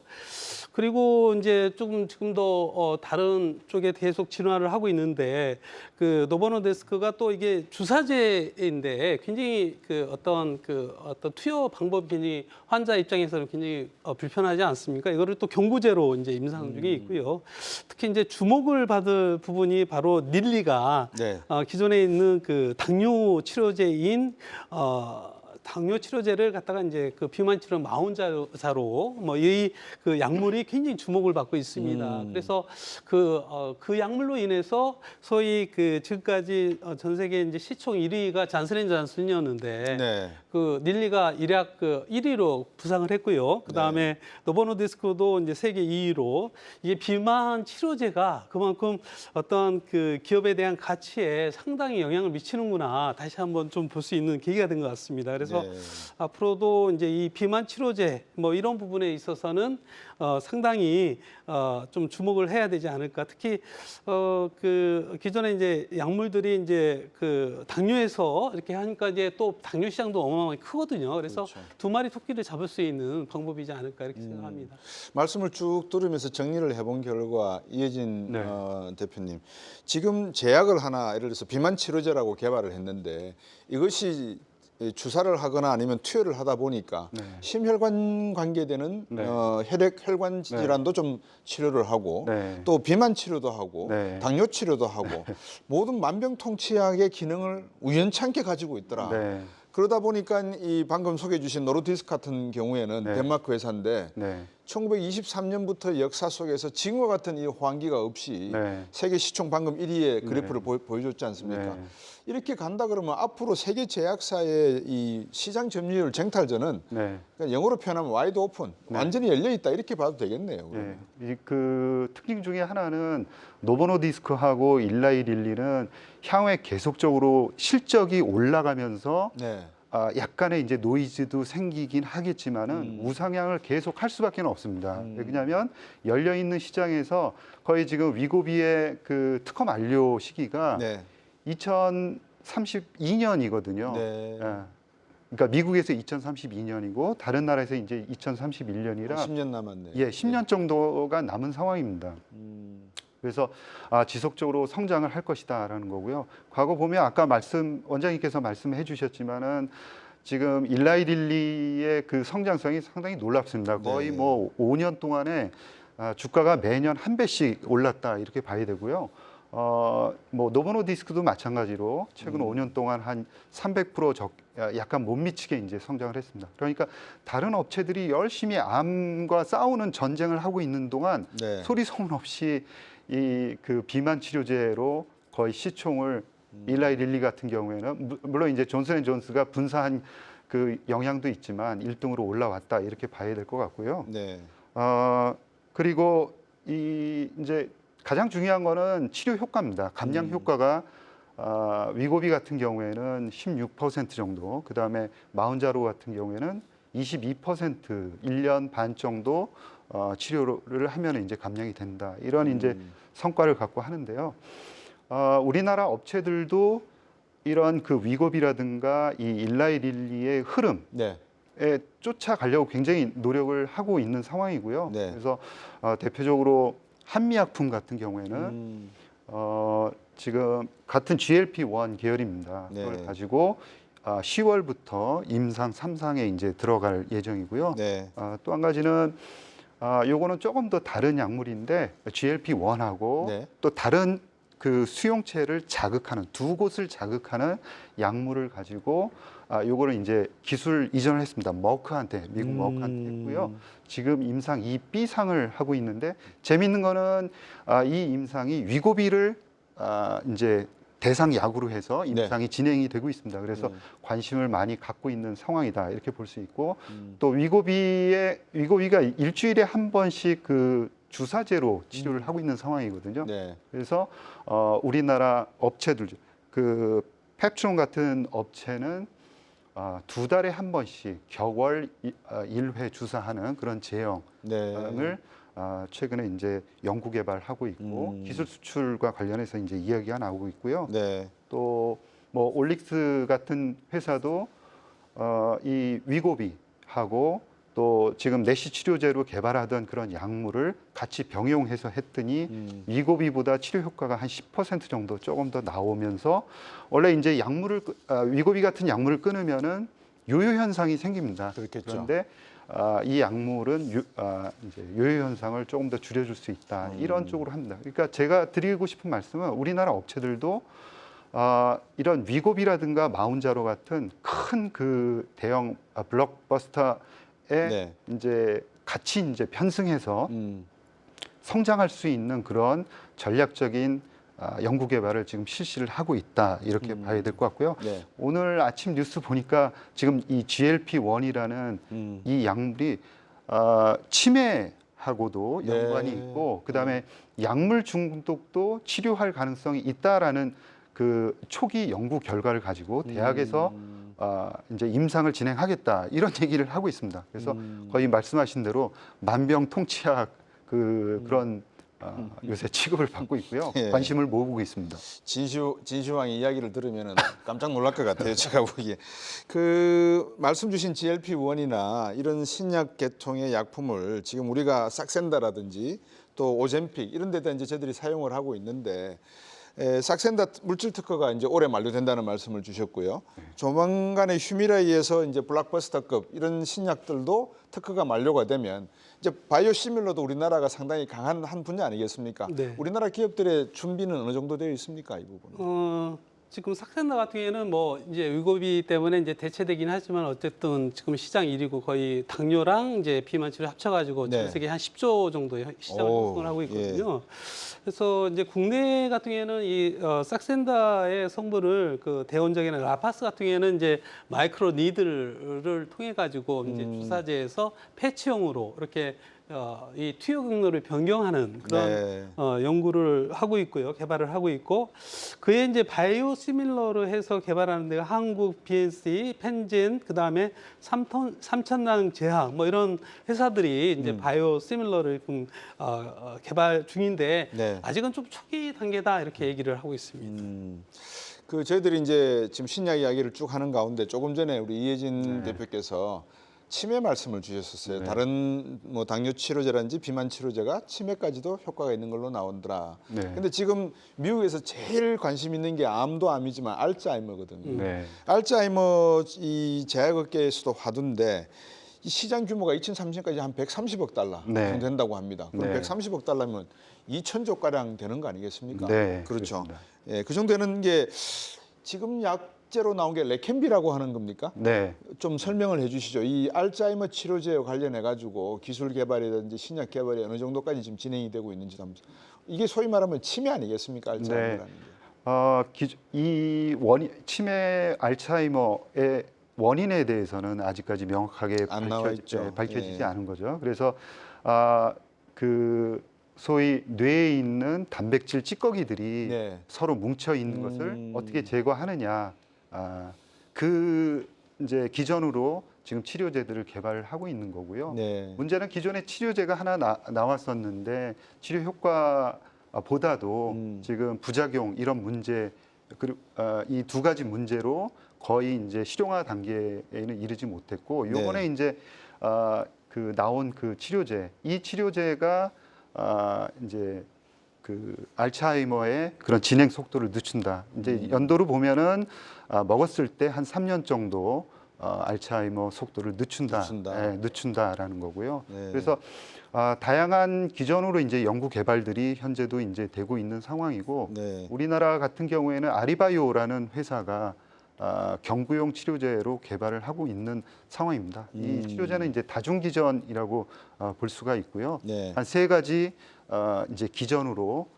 그리고 이제 지금도 다른 쪽에 계속 진화를 하고 있는데 그 노보노데스크가 또 이게 주사제인데 굉장히 어떤 투여 방법이 굉장히 환자 입장에서는 굉장히 불편하지 않습니까? 이거를 또 경구제로 이제 임상 중에 있고요. 특히 이제 주목을 받을 부분이 바로 닐리가 네. 기존에 있는 그 당뇨 치료제인 당뇨 치료제를 갖다가 이제 그 비만 치료 마운자로 뭐 이 그 약물이 굉장히 주목을 받고 있습니다. 그래서 그 약물로 인해서 소위 그 지금까지 전 세계 이제 시총 1위가 잔슨앤존슨이었는데 네. 그 닐리가 일약 1위로 부상을 했고요. 그다음에 노보노디스크도 이제 세계 2위로 이게 비만 치료제가 그만큼 어떤 그 기업에 대한 가치에 상당히 영향을 미치는구나 다시 한번 좀 볼 수 있는 계기가 된 것 같습니다. 그래서 그래서 네. 앞으로도 이제 이 비만 치료제 뭐 이런 부분에 있어서는 상당히 좀 주목을 해야 되지 않을까. 특히 그 기존에 이제 약물들이 이제 그 당뇨에서 이렇게 하니까 이제 또 당뇨 시장도 어마어마하게 크거든요. 그래서 그렇죠. 두 마리 토끼를 잡을 수 있는 방법이지 않을까 이렇게 생각합니다. 말씀을 쭉 들으면서 정리를 해본 결과 이혜진 네. 대표님, 지금 제약을 하나 예를 들어서 비만 치료제라고 개발을 했는데 이것이 주사를 하거나 아니면 투여를 하다 보니까 네. 심혈관 관계되는 네. 혈관 질환도 좀 치료를 하고 네. 또 비만 치료도 하고 네. 당뇨 치료도 하고 모든 만병통치약의 기능을 우연찮게 가지고 있더라. 네. 그러다 보니까 이 방금 소개해 주신 노르디스크 같은 경우에는 네. 덴마크 회사인데 네. 1923년부터 역사 속에서 지금과 같은 이 호황기가 없이 네. 세계 시총 방금 1위의 그래프를 보여줬지 않습니까? 네. 이렇게 간다 그러면 앞으로 세계 제약사의 이 시장 점유율 쟁탈전은 네. 그러니까 영어로 표현하면 와이드 오픈, 완전히 열려 있다 이렇게 봐도 되겠네요. 그러면. 네. 그 특징 중에 하나는 노보노디스크하고 일라이 릴리는 향후에 계속적으로 실적이 올라가면서 네. 약간의 이제 노이즈도 생기긴 하겠지만은 우상향을 계속 할 수밖에 없습니다. 왜냐하면 열려 있는 시장에서 거의 지금 위고비의 그 특허 만료 시기가 네. 2032년이거든요. 네. 그러니까 미국에서 2032년이고 다른 나라에서 이제 2031년이라 10년 남았네요. 예, 10년 정도가 남은 상황입니다. 그래서 지속적으로 성장을 할 것이다라는 거고요. 과거 보면 아까 원장님께서 말씀해 주셨지만은 지금 일라이 릴리의 그 성장성이 상당히 놀랍습니다. 거의 네. 뭐 5년 동안에 주가가 매년 한 배씩 올랐다 이렇게 봐야 되고요. 뭐 노보노디스크도 마찬가지로 최근 5년 동안 한 300% 약간 못 미치게 이제 성장을 했습니다. 그러니까 다른 업체들이 열심히 암과 싸우는 전쟁을 하고 있는 동안 네. 소리 소문 없이 이 그 비만 치료제로 거의 시총을 일라이 릴리 같은 경우에는 물론 이제 존슨앤존스가 분사한 그 영향도 있지만 1등으로 올라왔다 이렇게 봐야 될 것 같고요. 네. 그리고 이제 가장 중요한 거는 치료 효과입니다. 감량 효과가 위고비 같은 경우에는 16% 정도, 그 다음에 마운자로 같은 경우에는 22% 1년 반 정도 치료를 하면 이제 감량이 된다. 이런 이제 성과를 갖고 하는데요. 우리나라 업체들도 이런 그 위고비라든가 이 일라이 릴리의 흐름 네. 에 쫓아가려고 굉장히 노력을 하고 있는 상황이고요. 네. 그래서 대표적으로 한미약품 같은 경우에는 지금 같은 GLP-1 계열입니다. 네. 그걸 가지고 10월부터 임상 3상에 이제 들어갈 예정이고요. 네. 또 한 가지는 요거는 조금 더 다른 약물인데 GLP-1하고 네. 또 다른 그 수용체를 자극하는 두 곳을 자극하는 약물을 가지고 요거를 이제 기술 이전을 했습니다. 머크한테 미국 머크한테 했고요. 지금 임상 2B상을 하고 있는데 재미있는 거는 이 임상이 위고비를 이제 대상 약으로 해서 임상이 진행이 되고 있습니다. 그래서 관심을 많이 갖고 있는 상황이다 이렇게 볼 수 있고 또 위고비가 일주일에 한 번씩 그 주사제로 치료를 하고 있는 상황이거든요. 네. 그래서 우리나라 업체들 그 펩트론 같은 업체는 2달에 한 번씩 격월 1회 주사하는 그런 제형을 네. 최근에 이제 연구 개발하고 있고 기술 수출과 관련해서 이제 이야기가 나오고 있고요. 네. 또 뭐 올릭스 같은 회사도 이 위고비하고 또 지금 내시 치료제로 개발하던 그런 약물을 같이 병용해서 했더니 위고비보다 치료 효과가 한 10% 정도 조금 더 나오면서 원래 이제 위고비 같은 약물을 끊으면은 요요 현상이 생깁니다. 그렇겠죠. 그런데 이 약물은 이제 요요 현상을 조금 더 줄여줄 수 있다. 이런 쪽으로 합니다. 그러니까 제가 드리고 싶은 말씀은 우리나라 업체들도 이런 위고비라든가 마운자로 같은 큰 그 대형 블록버스터에 네. 이제 같이 이제 편승해서 성장할 수 있는 그런 전략적인 연구 개발을 지금 실시를 하고 있다 이렇게 봐야 될 것 같고요. 네. 오늘 아침 뉴스 보니까 지금 이 GLP-1이라는 이 약물이 치매하고도 네. 연관이 있고 그다음에 약물 중독도 치료할 가능성이 있다라는 그 초기 연구 결과를 가지고 대학에서 이제 임상을 진행하겠다 이런 얘기를 하고 있습니다. 그래서 거의 말씀하신 대로 만병통치약 그런 요새 취급을 받고 있고요. 예. 관심을 모으고 있습니다. 진시황의 이야기를 들으면 깜짝 놀랄 것 같아요. 제가 보기에. 그 말씀 주신 GLP-1이나 이런 신약 계통의 약품을 지금 우리가 삭센다라든지 또 오젬픽 이런 데다 이제 저희들이 사용을 하고 있는데 삭센다 물질 특허가 이제 올해 만료된다는 말씀을 주셨고요. 조만간에 휴미라이에서 이제 블록버스터급 이런 신약들도 특허가 만료가 되면 이제 바이오시밀러도 우리나라가 상당히 강한 한 분야 아니겠습니까? 네. 우리나라 기업들의 준비는 어느 정도 되어 있습니까, 이 부분은? 지금 삭센다 같은 경우에는 뭐 이제 위고비 때문에 이제 대체되긴 하지만 어쨌든 지금 시장 1위고 거의 당뇨랑 이제 비만 치료 합쳐가지고 네. 전 세계 한 10조 정도의 시장을 오, 형성을 하고 있거든요. 그래서 이제 국내 같은 경우에는 이 삭센다의 성분을 그 대원적인 라파스 같은 경우에는 이제 마이크로 니들을 통해 가지고 이제 주사제에서 패치형으로 이렇게 이 투여 경로를 변경하는 그런 네. 연구를 하고 있고요, 개발을 하고 있고 그에 이제 바이오시밀러로 해서 개발하는 데가 한국 BNC, 펜젠, 그 다음에 삼천랑 제약 뭐 이런 회사들이 이제 바이오시밀러를 개발 중인데 네. 아직은 좀 초기 단계다 이렇게 얘기를 하고 있습니다. 그 저희들이 이제 지금 신약 이야기를 쭉 하는 가운데 조금 전에 우리 이혜진 대표께서 치매 말씀을 주셨었어요. 다른 뭐 당뇨 치료제라든지 비만 치료제가 치매까지도 효과가 있는 걸로 나온더라. 네. 근데 지금 미국에서 제일 관심 있는 게 암도 암이지만 알츠하이머거든요. 네. 알츠하이머 이 제약업계에서도 화두인데 이 시장 규모가 2030년까지 한 130억 달러 네. 정도 된다고 합니다. 그럼 네. 130억 달러면 2천조 가량 되는 거 아니겠습니까? 네, 그렇죠. 그렇습니다. 예, 그 정도 되는 게 지금 약제로 나온 게 레켐비라고 하는 겁니까? 네. 좀 설명을 해주시죠. 이 알츠하이머 치료제와 관련해 가지고 기술 개발이라든지 신약 개발이 어느 정도까지 지금 진행이 되고 있는지 한번. 이게 소위 말하면 치매 아니겠습니까? 알츠하이머라는 게. 치매 알츠하이머의 원인에 대해서는 아직까지 명확하게 안 나와 있죠. 밝혀지지 예. 않은 거죠. 그래서 그 소위 뇌에 있는 단백질 찌꺼기들이 네. 서로 뭉쳐 있는 것을 어떻게 제거하느냐, 그 이제 기전으로 지금 치료제들을 개발을 하고 있는 거고요. 네. 문제는 기존에 치료제가 하나 나왔었는데 치료 효과보다도 지금 부작용 이런 문제 그리고 이 두 가지 문제로 거의 이제 실용화 단계에는 이르지 못했고 이번에 이제 그 나온 그 치료제 이 치료제가 이제 그 알츠하이머의 그런 진행 속도를 늦춘다. 이제 연도로 보면은 먹었을 때 한 3년 정도 알츠하이머 속도를 늦춘다라는 거고요. 네. 그래서 다양한 기전으로 이제 연구 개발들이 현재도 이제 되고 있는 상황이고 네. 우리나라 같은 경우에는 아리바이오라는 회사가 경구용 치료제로 개발을 하고 있는 상황입니다. 이 치료제는 이제 다중기전이라고 볼 수가 있고요. 네. 한 세 가지 이제 기전으로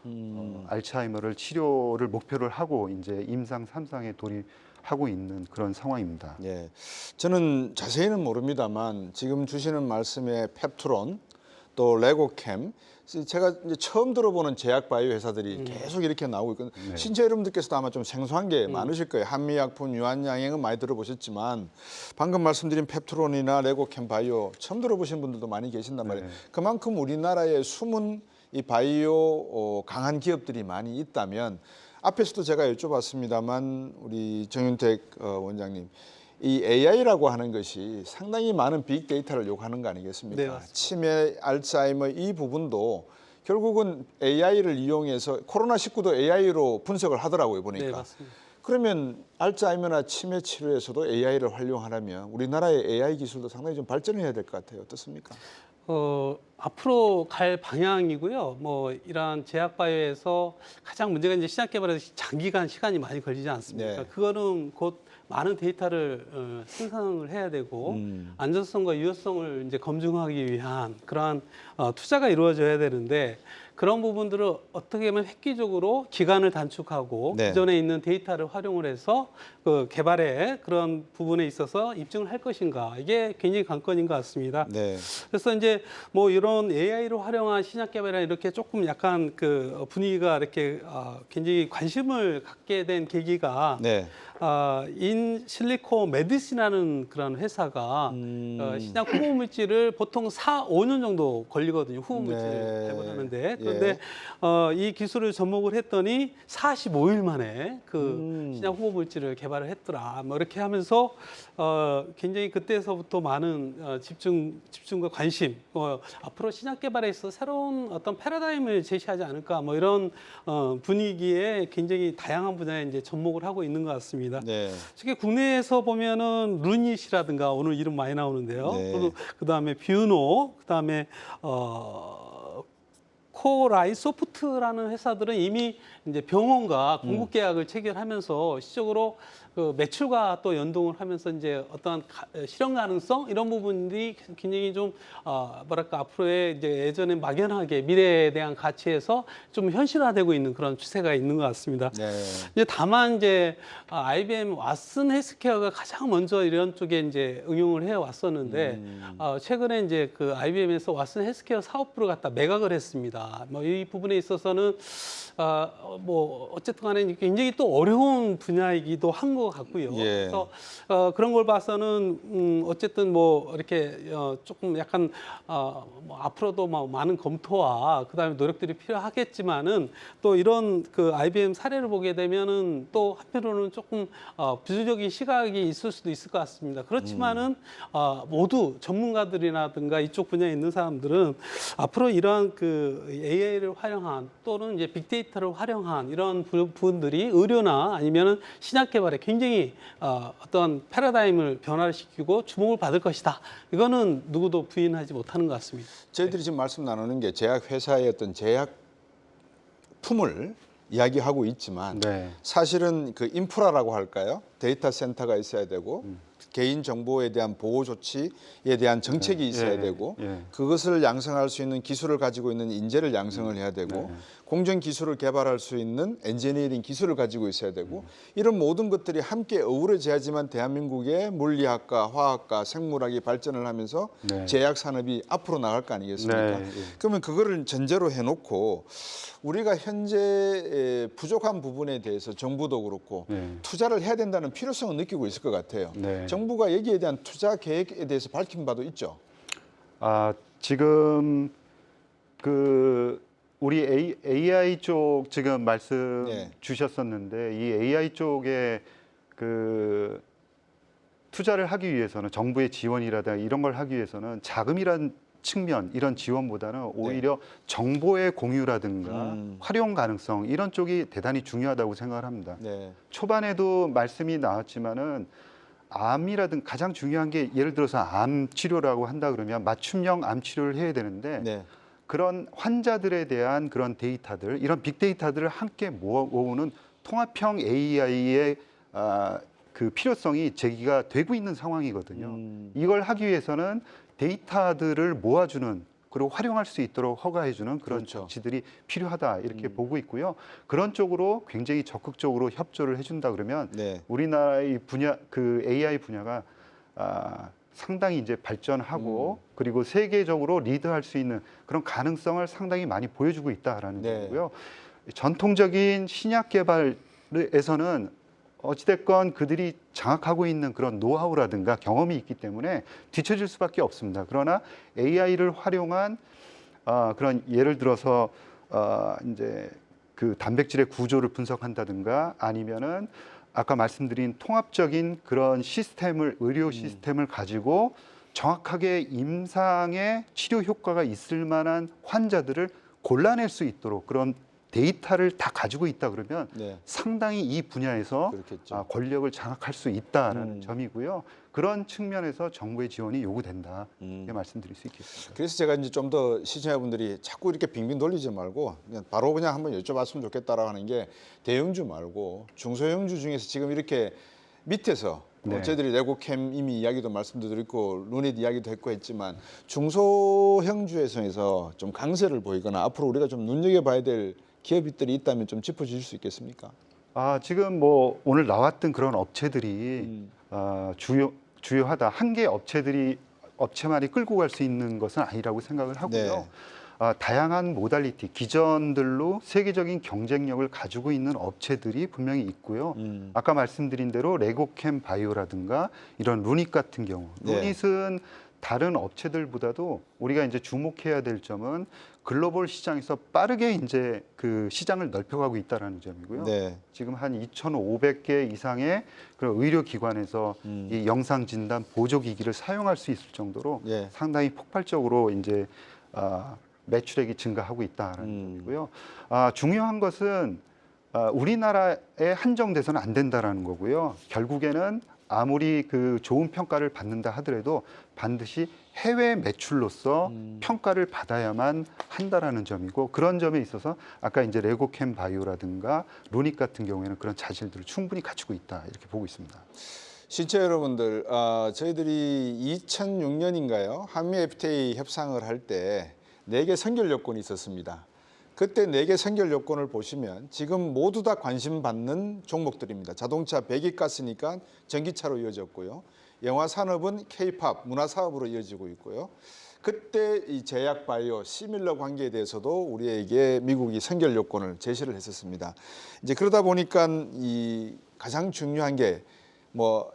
알츠하이머를 치료를 목표를 하고 이제 임상 3상에 돌입하고 있는 그런 상황입니다. 예, 저는 자세히는 모릅니다만 지금 주시는 말씀에 펩트론 또 레고캠 제가 이제 처음 들어보는 제약 바이오 회사들이 계속 이렇게 나오고 있거든요. 신체 여러분들께서도 아마 좀 생소한 게 많으실 거예요. 한미약품, 유한양행은 많이 들어보셨지만 방금 말씀드린 펩트론이나 레고캠 바이오 처음 들어보신 분들도 많이 계신단 말이에요. 그만큼 우리나라에 숨은 이 바이오 강한 기업들이 많이 있다면 앞에서도 제가 여쭤봤습니다만 우리 정윤택 원장님 이 AI라고 하는 것이 상당히 많은 빅데이터를 요구하는 거 아니겠습니까? 네, 맞습니다. 치매, 알츠하이머 이 부분도 결국은 AI를 이용해서 코로나19도 AI로 분석을 하더라고요 보니까. 네, 맞습니다. 그러면 알츠하이머나 치매 치료에서도 AI를 활용하려면 우리나라의 AI 기술도 상당히 좀 발전을 해야 될 것 같아요. 어떻습니까? 앞으로 갈 방향이고요. 뭐 이러한 제약 바이오에서 가장 문제가 이제 시장 개발에서 장기간 시간이 많이 걸리지 않습니까? 네. 그거는 곧 많은 데이터를 생성을 해야 되고 안전성과 유효성을 이제 검증하기 위한 그러한 투자가 이루어져야 되는데 그런 부분들을 어떻게 하면 획기적으로 기간을 단축하고 네. 기존에 있는 데이터를 활용을 해서 그 개발에 그런 부분에 있어서 입증을 할 것인가 이게 굉장히 관건인 것 같습니다. 네. 그래서 이제 뭐 이런 AI로 활용한 신약 개발이나 이렇게 조금 약간 그 분위기가 이렇게 굉장히 관심을 갖게 된 계기가 네. 인 실리코 메디시나는 그런 회사가 신약 후보 물질을 보통 4-5년 정도 걸리거든요. 후보 물질을 네. 개발하는데. 그런데 이 기술을 접목을 했더니 45일 만에 그 신약 후보 물질을 개발을 했더라. 뭐 이렇게 하면서 굉장히 그때서부터 많은 집중과 관심, 앞으로 신약 개발에 있어서 새로운 어떤 패러다임을 제시하지 않을까, 뭐 이런 분위기에 굉장히 다양한 분야에 이제 접목을 하고 있는 것 같습니다. 네. 특히 국내에서 보면은 루닛이라든가 오늘 이름 많이 나오는데요. 네. 그다음에 뷰노, 그다음에 코라이소프트라는 회사들은 이미 이제 병원과 공급 계약을 체결하면서 시적으로 그 매출과 또 연동을 하면서 이제 어떠한 실현 가능성 이런 부분들이 굉장히 좀 뭐랄까 앞으로의 이제 예전에 막연하게 미래에 대한 가치에서 좀 현실화되고 있는 그런 추세가 있는 것 같습니다. 네. 이제 다만 이제 IBM 왓슨 헬스케어가 가장 먼저 이런 쪽에 이제 응용을 해 왔었는데 최근에 이제 그 IBM에서 왓슨 헬스케어 사업부를 갖다 매각을 했습니다. 뭐 이 부분에 있어서는 뭐 어쨌든 간에 굉장히 또 어려운 분야이기도 한 것 같고요. 예. 그래서 그런 걸 봐서는 어쨌든 뭐 이렇게 조금 약간 뭐 앞으로도 뭐 많은 검토와 그다음에 노력들이 필요하겠지만은 또 이런 그 IBM 사례를 보게 되면은 또 한편으로는 조금 부수적인 시각이 있을 수도 있을 것 같습니다. 그렇지만은 모두 전문가들이라든가 이쪽 분야에 있는 사람들은 앞으로 이러한 그 AI를 활용한 또는 이제 빅데이터를 활용한 이런 부분들이 의료나 아니면은 신약 개발에 굉장히 어떤 패러다임을 변화시키고 주목을 받을 것이다. 이거는 누구도 부인하지 못하는 것 같습니다. 저희들이 지금 말씀 나누는 게 제약 회사의 어떤 제약품을 이야기하고 있지만 네. 사실은 그 인프라라고 할까요? 데이터 센터가 있어야 되고 개인 정보에 대한 보호 조치에 대한 정책이 있어야 되고 그것을 양성할 수 있는 기술을 가지고 있는 인재를 양성을 해야 되고 공정 기술을 개발할 수 있는 엔지니어링 기술을 가지고 있어야 되고 이런 모든 것들이 함께 어우러져야지만 대한민국의 물리학과, 화학과, 생물학이 발전을 하면서 제약 산업이 앞으로 나갈 거 아니겠습니까? 그러면 그거를 전제로 해놓고 우리가 현재 부족한 부분에 대해서 정부도 그렇고 투자를 해야 된다는 필요성을 느끼고 있을 것 같아요. 정부가 여기에 대한 투자 계획에 대해서 밝힌 바도 있죠. 지금 우리 AI 쪽 지금 말씀 주셨었는데 이 AI 쪽에 그 투자를 하기 위해서는 정부의 지원이라든가 이런 걸 하기 위해서는 자금이란 측면 이런 지원보다는 오히려 정보의 공유라든가 활용 가능성 이런 쪽이 대단히 중요하다고 생각을 합니다. 초반에도 말씀이 나왔지만은 암이라든 가장 중요한 게 예를 들어서 암 치료라고 한다 그러면 맞춤형 암 치료를 해야 되는데 그런 환자들에 대한 그런 데이터들 이런 빅데이터들을 함께 모으는 통합형 AI의 그 필요성이 제기가 되고 있는 상황이거든요. 이걸 하기 위해서는 데이터들을 모아주는 그리고 활용할 수 있도록 허가해주는 그런 조치들이 필요하다 이렇게 보고 있고요. 그런 쪽으로 굉장히 적극적으로 협조를 해준다 그러면 우리나라의 분야 그 AI 분야가 상당히 이제 발전하고 그리고 세계적으로 리드할 수 있는 그런 가능성을 상당히 많이 보여주고 있다라는 거고요. 전통적인 신약 개발에서는 어찌됐건 그들이 장악하고 있는 그런 노하우라든가 경험이 있기 때문에 뒤처질 수밖에 없습니다. 그러나 AI를 활용한 그런 예를 들어서 이제 그 단백질의 구조를 분석한다든가 아니면은 아까 말씀드린 통합적인 그런 시스템을 의료 시스템을 가지고 정확하게 임상의 치료 효과가 있을 만한 환자들을 골라낼 수 있도록 그런 데이터를 다 가지고 있다 그러면 상당히 이 분야에서 권력을 장악할 수 있다라는 점이고요. 그런 측면에서 정부의 지원이 요구된다 이렇게 말씀드릴 수 있겠습니다. 그래서 제가 이제 좀 더 시청자분들이 자꾸 이렇게 빙빙 돌리지 말고 그냥 바로 그냥 한번 여쭤봤으면 좋겠다라고 하는 게 대형주 말고 중소형주 중에서 지금 이렇게 밑에서 저희들이 레고캠 이미 이야기도 말씀드렸고 루닛 이야기도 했고 했지만 중소형주에서 좀 강세를 보이거나 앞으로 우리가 좀 눈여겨봐야 될 기업들이 있다면 좀 짚어주실 수 있겠습니까? 지금 뭐 오늘 나왔던 그런 업체들이 주요하다. 한 개 업체만이 끌고 갈 수 있는 것은 아니라고 생각을 하고요. 다양한 모달리티, 기전들로 세계적인 경쟁력을 가지고 있는 업체들이 분명히 있고요. 아까 말씀드린 대로 레고캠 바이오라든가 이런 루닛 같은 경우, 루닛은 다른 업체들보다도 우리가 이제 주목해야 될 점은 글로벌 시장에서 빠르게 이제 그 시장을 넓혀가고 있다는 점이고요. 지금 한 2,500개 이상의 그런 의료기관에서 이 영상 진단 보조기기를 사용할 수 있을 정도로 상당히 폭발적으로 이제 매출액이 증가하고 있다는 점이고요. 중요한 것은 우리나라에 한정돼서는 안 된다라는 거고요. 결국에는 아무리 그 좋은 평가를 받는다 하더라도 반드시 해외 매출로서 평가를 받아야만 한다라는 점이고, 그런 점에 있어서 아까 이제 레고캠 바이오라든가 루닛 같은 경우에는 그런 자질들을 충분히 갖추고 있다 이렇게 보고 있습니다. 시청자 여러분들, 저희들이 2006년인가요? 한미 FTA 협상을 할 때 4개 선결 요건이 있었습니다. 그때 4개 선결 요건을 보시면 지금 모두 다 관심받는 종목들입니다. 자동차, 배기가스니까 전기차로 이어졌고요. 영화 산업은 K-팝, 문화 사업으로 이어지고 있고요. 그때 이 제약 바이오, 시밀러 관계에 대해서도 우리에게 미국이 선결 요건을 제시를 했었습니다. 이제 그러다 보니까 이 가장 중요한 게 뭐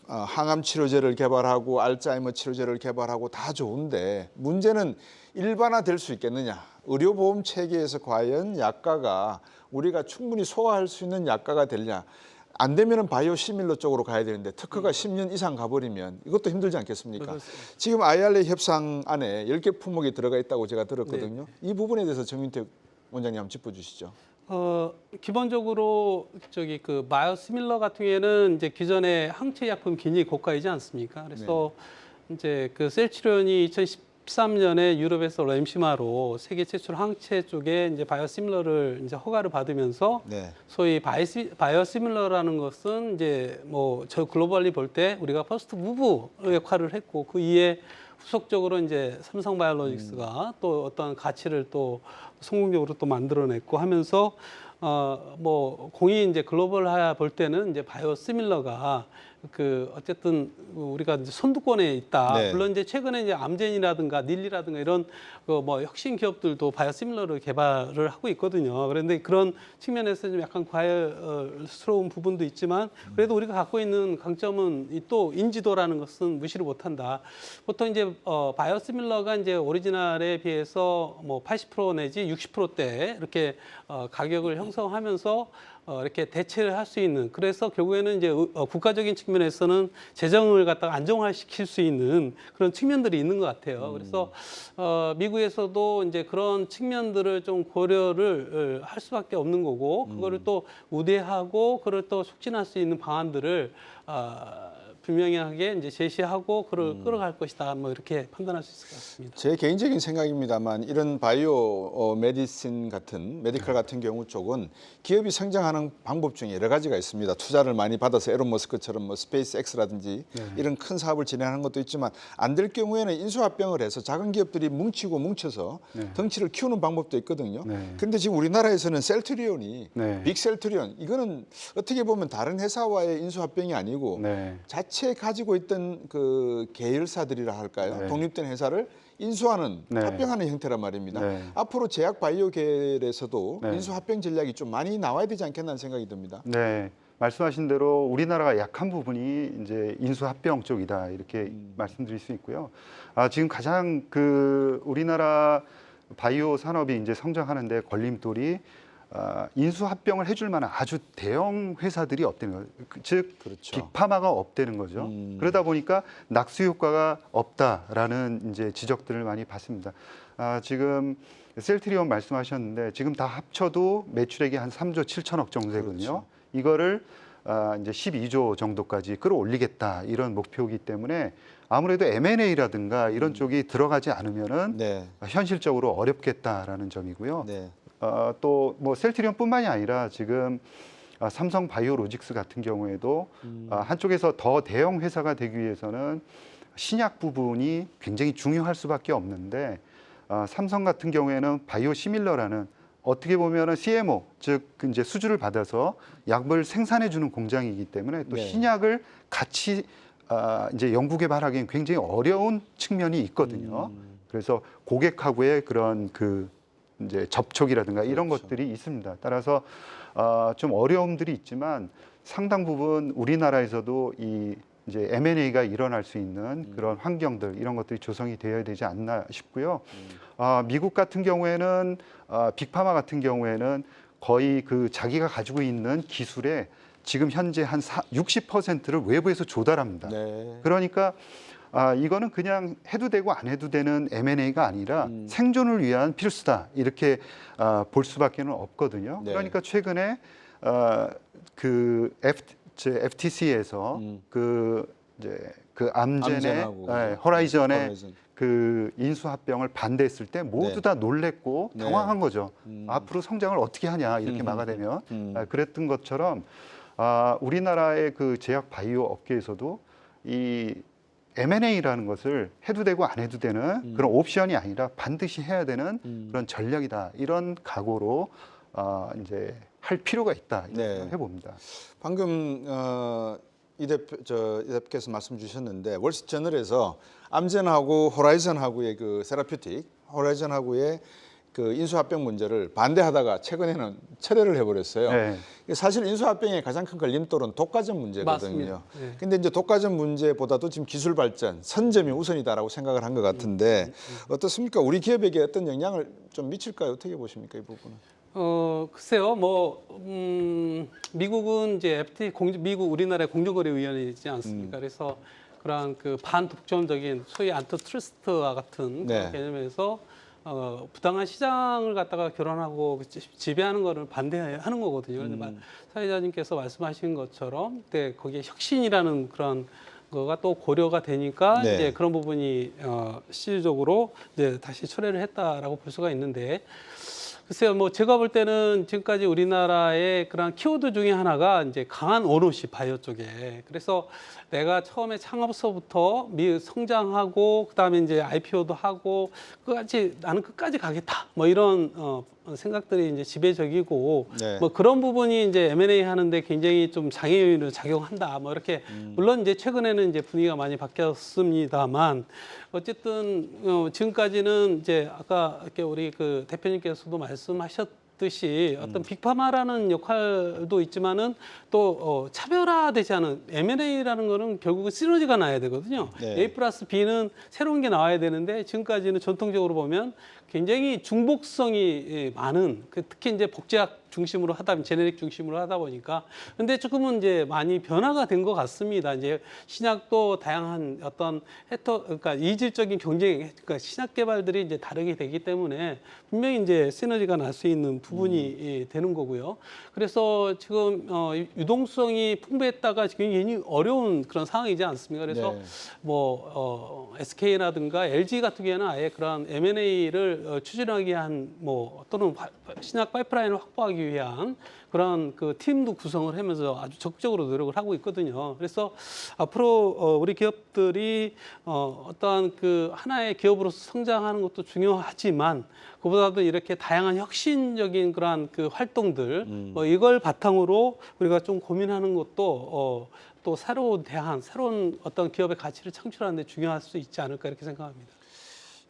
항암 치료제를 개발하고 알츠하이머 치료제를 개발하고 다 좋은데 문제는 일반화될 수 있겠느냐. 의료보험 체계에서 과연 약가가 우리가 충분히 소화할 수 있는 약가가 되느냐. 안 되면은 바이오 시밀러 쪽으로 가야 되는데 특허가 10년 이상 가버리면 이것도 힘들지 않겠습니까? 그렇습니다. 지금 IRA 협상 안에 10개 품목이 들어가 있다고 제가 들었거든요. 이 부분에 대해서 정윤택 원장님 한번 짚어주시죠. 기본적으로 저기 그 바이오시밀러 같은 경우에는 이제 기존의 항체 약품 굉장히 고가이지 않습니까? 그래서 이제 그 셀트리온이 2013년에 유럽에서 램시마로 세계 최초로 항체 쪽에 이제 바이오시밀러를 이제 허가를 받으면서 소위 바이오시밀러라는 것은 이제 뭐 저 글로벌리 볼 때 우리가 퍼스트 무브 역할을 했고, 그 이에 후속적으로 이제 삼성바이오로직스가 또 어떤 가치를 또 성공적으로 또 만들어냈고 하면서 뭐 공이 이제 글로벌화 볼 때는 이제 바이오시밀러가 그 어쨌든 우리가 이제 선두권에 있다. 물론 이제 최근에 이제 암젠이라든가 닐리라든가 이런 그 뭐 혁신 기업들도 바이오시밀러를 개발을 하고 있거든요. 그런데 그런 측면에서 좀 약간 과열스러운 부분도 있지만 그래도 우리가 갖고 있는 강점은 이 또 인지도라는 것은 무시를 못한다. 보통 이제 바이오시밀러가 이제 오리지널에 비해서 뭐 80% 내지 60%대 이렇게 가격을 형성하면서 이렇게 대체를 할 수 있는, 그래서 결국에는 이제 국가적인 측면에서는 재정을 갖다가 안정화시킬 수 있는 그런 측면들이 있는 것 같아요. 그래서 미국에서도 이제 그런 측면들을 좀 고려를 할 수밖에 없는 거고, 그거를 또 우대하고 그걸 또 촉진할 수 있는 방안들을 분명하게 이제 제시하고 그걸 끌어갈 것이다. 뭐 이렇게 판단할 수 있을 것 같습니다. 제 개인적인 생각입니다만 이런 바이오 메디신 같은 메디컬 같은 경우 쪽은 기업이 성장하는 방법 중에 여러 가지가 있습니다. 투자를 많이 받아서 에론 머스크처럼 뭐 스페이스 X라든지 이런 큰 사업을 진행하는 것도 있지만 안 될 경우에는 인수합병을 해서 작은 기업들이 뭉쳐서 덩치를 키우는 방법도 있거든요. 그런데 지금 우리나라에서는 셀트리온이 빅셀트리온, 이거는 어떻게 보면 다른 회사와의 인수합병이 아니고 자체 가지고 있던 그 계열사들이라 할까요? 독립된 회사를 인수하는 합병하는 형태란 말입니다. 앞으로 제약 바이오 계열에서도 인수합병 전략이 좀 많이 나와야 되지 않겠나는 생각이 듭니다. 네, 말씀하신 대로 우리나라가 약한 부분이 이제 인수합병 쪽이다 이렇게 말씀드릴 수 있고요. 지금 가장 그 우리나라 바이오 산업이 이제 성장하는데 걸림돌이 인수합병을 해줄 만한 아주 대형 회사들이 없다는 거예요. 즉 빅파마가 없다는 거죠. 그러다 보니까 낙수 효과가 없다라는 이제 지적들을 많이 받습니다. 지금 셀트리온 말씀하셨는데 지금 다 합쳐도 매출액이 한 3조 7천억 정도 되거든요. 이거를 이제 12조 정도까지 끌어올리겠다 이런 목표이기 때문에 아무래도 M&A라든가 이런 쪽이 들어가지 않으면은 현실적으로 어렵겠다라는 점이고요. 또 뭐 셀트리온뿐만이 아니라 지금 삼성 바이오로직스 같은 경우에도 한쪽에서 더 대형 회사가 되기 위해서는 신약 부분이 굉장히 중요할 수밖에 없는데 삼성 같은 경우에는 바이오시밀러라는 어떻게 보면은 CMO 즉 이제 수주를 받아서 약을 생산해 주는 공장이기 때문에 또 신약을 같이 이제 연구 개발하기엔 굉장히 어려운 측면이 있거든요. 그래서 고객하고의 그런 그 이제 접촉이라든가 이런 그렇죠. 것들이 있습니다. 따라서 좀 어려움들이 있지만 상당 부분 우리나라에서도 이 이제 M&A가 일어날 수 있는 그런 환경들 이런 것들이 조성이 되어야 되지 않나 싶고요. 미국 같은 경우에는 빅파마 같은 경우에는 거의 그 자기가 가지고 있는 기술의 지금 현재 한 60%를 외부에서 조달합니다. 네. 그러니까 이거는 그냥 해도 되고 안 해도 되는 M&A가 아니라 생존을 위한 필수다 이렇게 볼 수밖에는 없거든요. 네. 그러니까 최근에 그 FTC에서 그 이제 그 암젠의 암젠하고 호라이전의 호라이즌. 그 인수합병을 반대했을 때 모두 네. 다 놀랬고 네. 당황한 거죠. 앞으로 성장을 어떻게 하냐 이렇게 막아대면 그랬던 것처럼 우리나라의 그 제약 바이오 업계에서도 이 M&A라는 것을 해도 되고 안 해도 되는 그런 옵션이 아니라 반드시 해야 되는 그런 전략이다 이런 각오로 이제 할 필요가 있다 이렇게 네. 생각해 봅니다. 방금 이 대표께서 말씀 주셨는데 월스트저널에서 암젠하고 호라이즌하고의 그 세라퓨틱 호라이즌하고의 그 인수합병 문제를 반대하다가 최근에는 철회를 해버렸어요. 네. 사실 인수합병의 가장 큰 걸림돌은 독과점 문제거든요. 맞습니다. 네. 근데 이제 독과점 문제보다도 지금 기술 발전, 선점이 우선이다라고 생각을 한 것 같은데 어떻습니까? 우리 기업에게 어떤 영향을 좀 미칠까요? 어떻게 보십니까? 이 부분은? 글쎄요, 미국은 이제 미국 우리나라의 공정거래위원회이지 않습니까? 그래서 그런 그 반독점적인 소위 안티트러스트와 같은 네. 그런 개념에서 부당한 시장을 갖다가 결혼하고 지배하는 거를 반대하는 거거든요. 그런데 사회자님께서 말씀하신 것처럼 거기에 혁신이라는 그런 거가 또 고려가 되니까 네. 이제 그런 부분이 실질적으로 이제 다시 철회를 했다라고 볼 수가 있는데. 글쎄요, 제가 볼 때는 지금까지 우리나라의 그런 키워드 중에 하나가 이제 강한 오너십 바이오 쪽에. 그래서 내가 처음에 창업서부터 성장하고 그다음에 이제 IPO도 하고 나는 끝까지 가겠다. 이런 생각들이 이제 지배적이고 네. 그런 부분이 이제 M&A 하는데 굉장히 좀 장애 요인으로 작용한다. 이렇게 물론 이제 최근에는 이제 분위기가 많이 바뀌었습니다만 어쨌든 지금까지는 이제 아까 이렇게 우리 그 대표님께서도 말씀하셨듯이 어떤 빅파마라는 역할도 있지만은 또 차별화되지 않은 M&A라는 거는 결국은 시너지가 나야 되거든요. 네. A 플러스 B는 새로운 게 나와야 되는데 지금까지는 전통적으로 보면 굉장히 중복성이 많은 특히 이제 복제약 중심으로 하다 보면 제네릭 중심으로 하다 보니까 근데 조금은 이제 많이 변화가 된 것 같습니다. 이제 신약도 다양한 어떤 그러니까 이질적인 경쟁, 그러니까 신약 개발들이 이제 다르게 되기 때문에 분명히 이제 시너지가 날 수 있는 부분이 되는 거고요. 그래서 지금 유동성이 풍부했다가 지금 굉장히 어려운 그런 상황이지 않습니까? 그래서 네. SK라든가 LG 같은 경우에는 아예 그런 M&A를 추진하기 위한 또는 신약 파이프라인을 확보하기 위한 그런 그 팀도 구성을 하면서 아주 적극적으로 노력을 하고 있거든요. 그래서 앞으로 우리 기업들이 어떠한 그 하나의 기업으로서 성장하는 것도 중요하지만 그보다도 이렇게 다양한 혁신적인 그러한 그 활동들 이걸 바탕으로 우리가 좀 고민하는 것도 또 새로운 어떤 기업의 가치를 창출하는 데 중요할 수 있지 않을까 이렇게 생각합니다.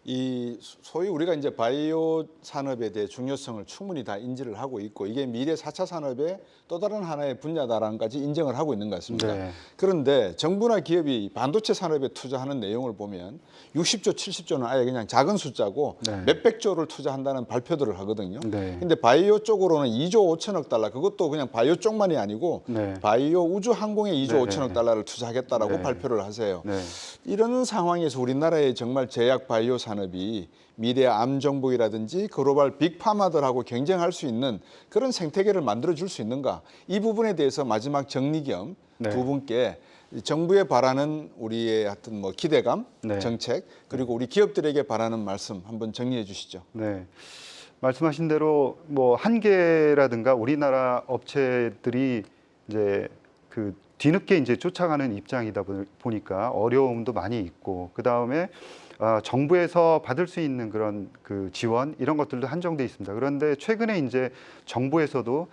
이 소위 우리가 이제 바이오 산업에 대해 중요성을 충분히 다 인지를 하고 있고 이게 미래 4차 산업의 또 다른 하나의 분야다라는 까지 인정을 하고 있는 것 같습니다. 네. 그런데 정부나 기업이 반도체 산업에 투자하는 내용을 보면 60조, 70조는 아예 그냥 작은 숫자고 네. 몇백조를 투자한다는 발표들을 하거든요. 네. 근데 바이오 쪽으로는 2조 5천억 달러, 그것도 그냥 바이오 쪽만이 아니고 네. 바이오 우주 항공에 2조 네. 5천억 달러를 투자하겠다라고 네. 발표를 하세요. 네. 이런 상황에서 우리나라의 정말 제약 바이오 산업이 미래 암 정복이라든지 글로벌 빅파마들하고 경쟁할 수 있는 그런 생태계를 만들어 줄 수 있는가? 이 부분에 대해서 마지막 정리 겸 두 네. 분께 정부에 바라는 우리의 하여튼 기대감, 네. 정책 그리고 우리 기업들에게 바라는 말씀 한번 정리해 주시죠. 네. 말씀하신 대로 한계라든가 우리나라 업체들이 이제 그 뒤늦게 이제 쫓아가는 입장이다 보니까 어려움도 많이 있고 그다음에 정부에서 받을 수 있는 그런 그 지원 이런 것들도 한정돼 있습니다. 그런데 최근에 이제 정부에서도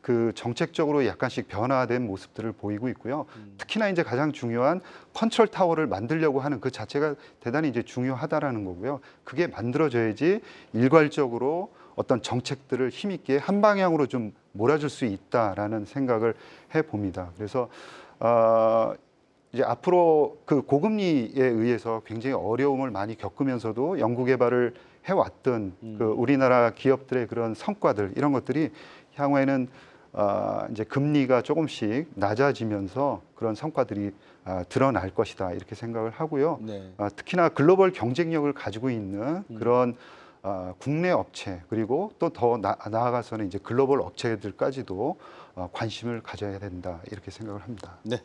그 정책적으로 약간씩 변화된 모습들을 보이고 있고요. 특히나 이제 가장 중요한 컨트롤 타워를 만들려고 하는 그 자체가 대단히 이제 중요하다라는 거고요. 그게 만들어져야지 일괄적으로 어떤 정책들을 힘있게 한 방향으로 좀 몰아줄 수 있다라는 생각을 해봅니다. 그래서 이제 앞으로 그 고금리에 의해서 굉장히 어려움을 많이 겪으면서도 연구개발을 해왔던 그 우리나라 기업들의 그런 성과들 이런 것들이 향후에는 이제 금리가 조금씩 낮아지면서 그런 성과들이 드러날 것이다 이렇게 생각을 하고요. 네. 특히나 글로벌 경쟁력을 가지고 있는 그런 국내 업체 그리고 또 더 나아가서는 이제 글로벌 업체들까지도 관심을 가져야 된다 이렇게 생각을 합니다. 네.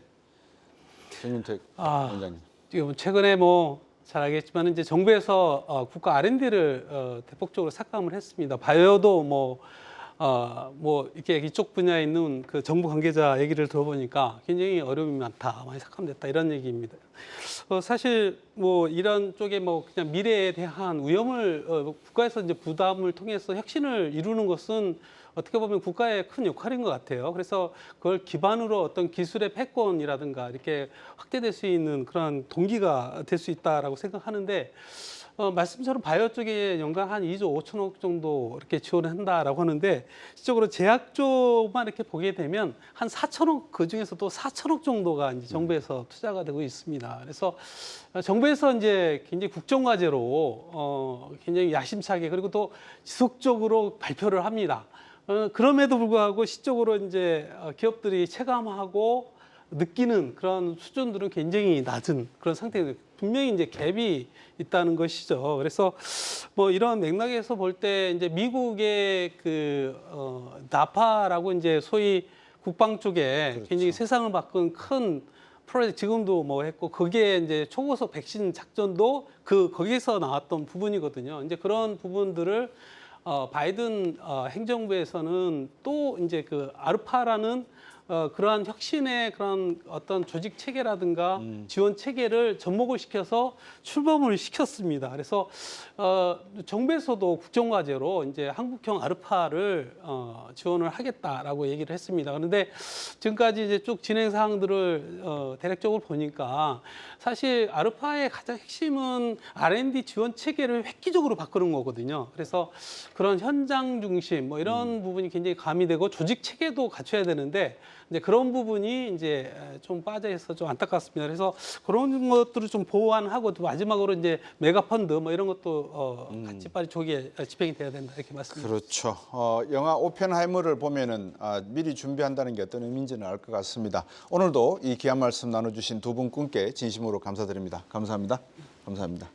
정윤택 원장님. 지금 최근에 뭐 잘 알겠지만 이제 정부에서 국가 R&D를 대폭적으로 삭감을 했습니다. 바이오도 뭐 이렇게 이쪽 분야에 있는 그 정부 관계자 얘기를 들어보니까 굉장히 어려움이 많다, 많이 삭감됐다 이런 얘기입니다. 사실 뭐 이런 쪽에 뭐 그냥 미래에 대한 위험을 국가에서 이제 부담을 통해서 혁신을 이루는 것은 어떻게 보면 국가의 큰 역할인 것 같아요. 그래서 그걸 기반으로 어떤 기술의 패권이라든가 이렇게 확대될 수 있는 그런 동기가 될 수 있다라고 생각하는데. 말씀처럼 바이오 쪽에 연간 한 2조 5천억 정도 이렇게 지원을 한다라고 하는데 실적으로 제약 쪽만 이렇게 보게 되면 한 4천억 그 중에서도 4천억 정도가 이제 정부에서 투자가 되고 있습니다. 그래서 정부에서 이제 굉장히 국정과제로 굉장히 야심차게 그리고 또 지속적으로 발표를 합니다. 그럼에도 불구하고 실적으로 이제 기업들이 체감하고 느끼는 그런 수준들은 굉장히 낮은 그런 상태입니다. 분명히 이제 갭이 있다는 것이죠. 그래서 뭐 이런 맥락에서 볼 때 이제 미국의 그 나파라고 이제 소위 국방 쪽에 그렇죠. 굉장히 세상을 바꾼 큰 프로젝트 지금도 뭐 했고 그게 이제 초고속 백신 작전도 거기에서 나왔던 부분이거든요. 이제 그런 부분들을 바이든 행정부에서는 또 이제 그 아르파라는 그러한 혁신의 그런 어떤 조직 체계라든가 지원 체계를 접목을 시켜서 출범을 시켰습니다. 그래서 정부에서도 국정과제로 이제 한국형 아르파를 지원을 하겠다라고 얘기를 했습니다. 그런데 지금까지 이제 쭉 진행 사항들을 대략적으로 보니까 사실 아르파의 가장 핵심은 R&D 지원 체계를 획기적으로 바꾸는 거거든요. 그래서 그런 현장 중심 뭐 이런 부분이 굉장히 가미되고 조직 체계도 갖춰야 되는데 이제 그런 부분이 이제 좀 빠져 있어 좀 안타깝습니다. 그래서 그런 것들을 좀 보완하고 또 마지막으로 이제 메가 펀드 뭐 이런 것도 같이 빨리 조기에 집행이 돼야 된다 이렇게 말씀드립니다. 그렇죠. 영화 오펜하이머를 보면은 미리 준비한다는 게 어떤 의미인지는 알 것 같습니다. 오늘도 이 귀한 말씀 나눠주신 두 분께 진심으로 감사드립니다. 감사합니다. 감사합니다.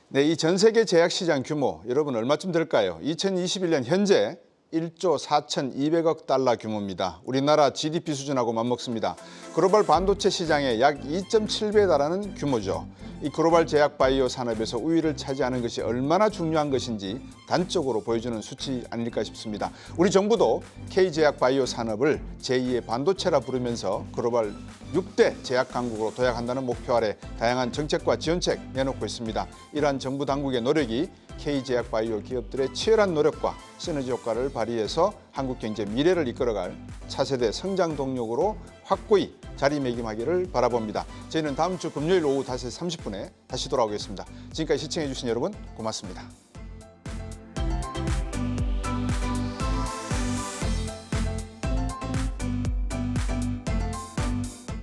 네, 이 전 세계 제약 시장 규모 여러분 얼마쯤 될까요? 2021년 현재 1조 4,200억 달러 규모입니다. 우리나라 GDP 수준하고 맞먹습니다. 글로벌 반도체 시장의 약 2.7배에 달하는 규모죠. 이 글로벌 제약 바이오 산업에서 우위를 차지하는 것이 얼마나 중요한 것인지 단적으로 보여주는 수치 아닐까 싶습니다. 우리 정부도 K제약 바이오 산업을 제2의 반도체라 부르면서 글로벌 6대 제약 강국으로 도약한다는 목표 아래 다양한 정책과 지원책 내놓고 있습니다. 이러한 정부 당국의 노력이 K제약 바이오 기업들의 치열한 노력과 시너지 효과를 발휘해서 한국 경제 미래를 이끌어갈 차세대 성장 동력으로 확고히 자리매김하기를 바라봅니다. 저희는 다음 주 금요일 오후 5시 30분에 다시 돌아오겠습니다. 지금까지 시청해 주신 여러분 고맙습니다.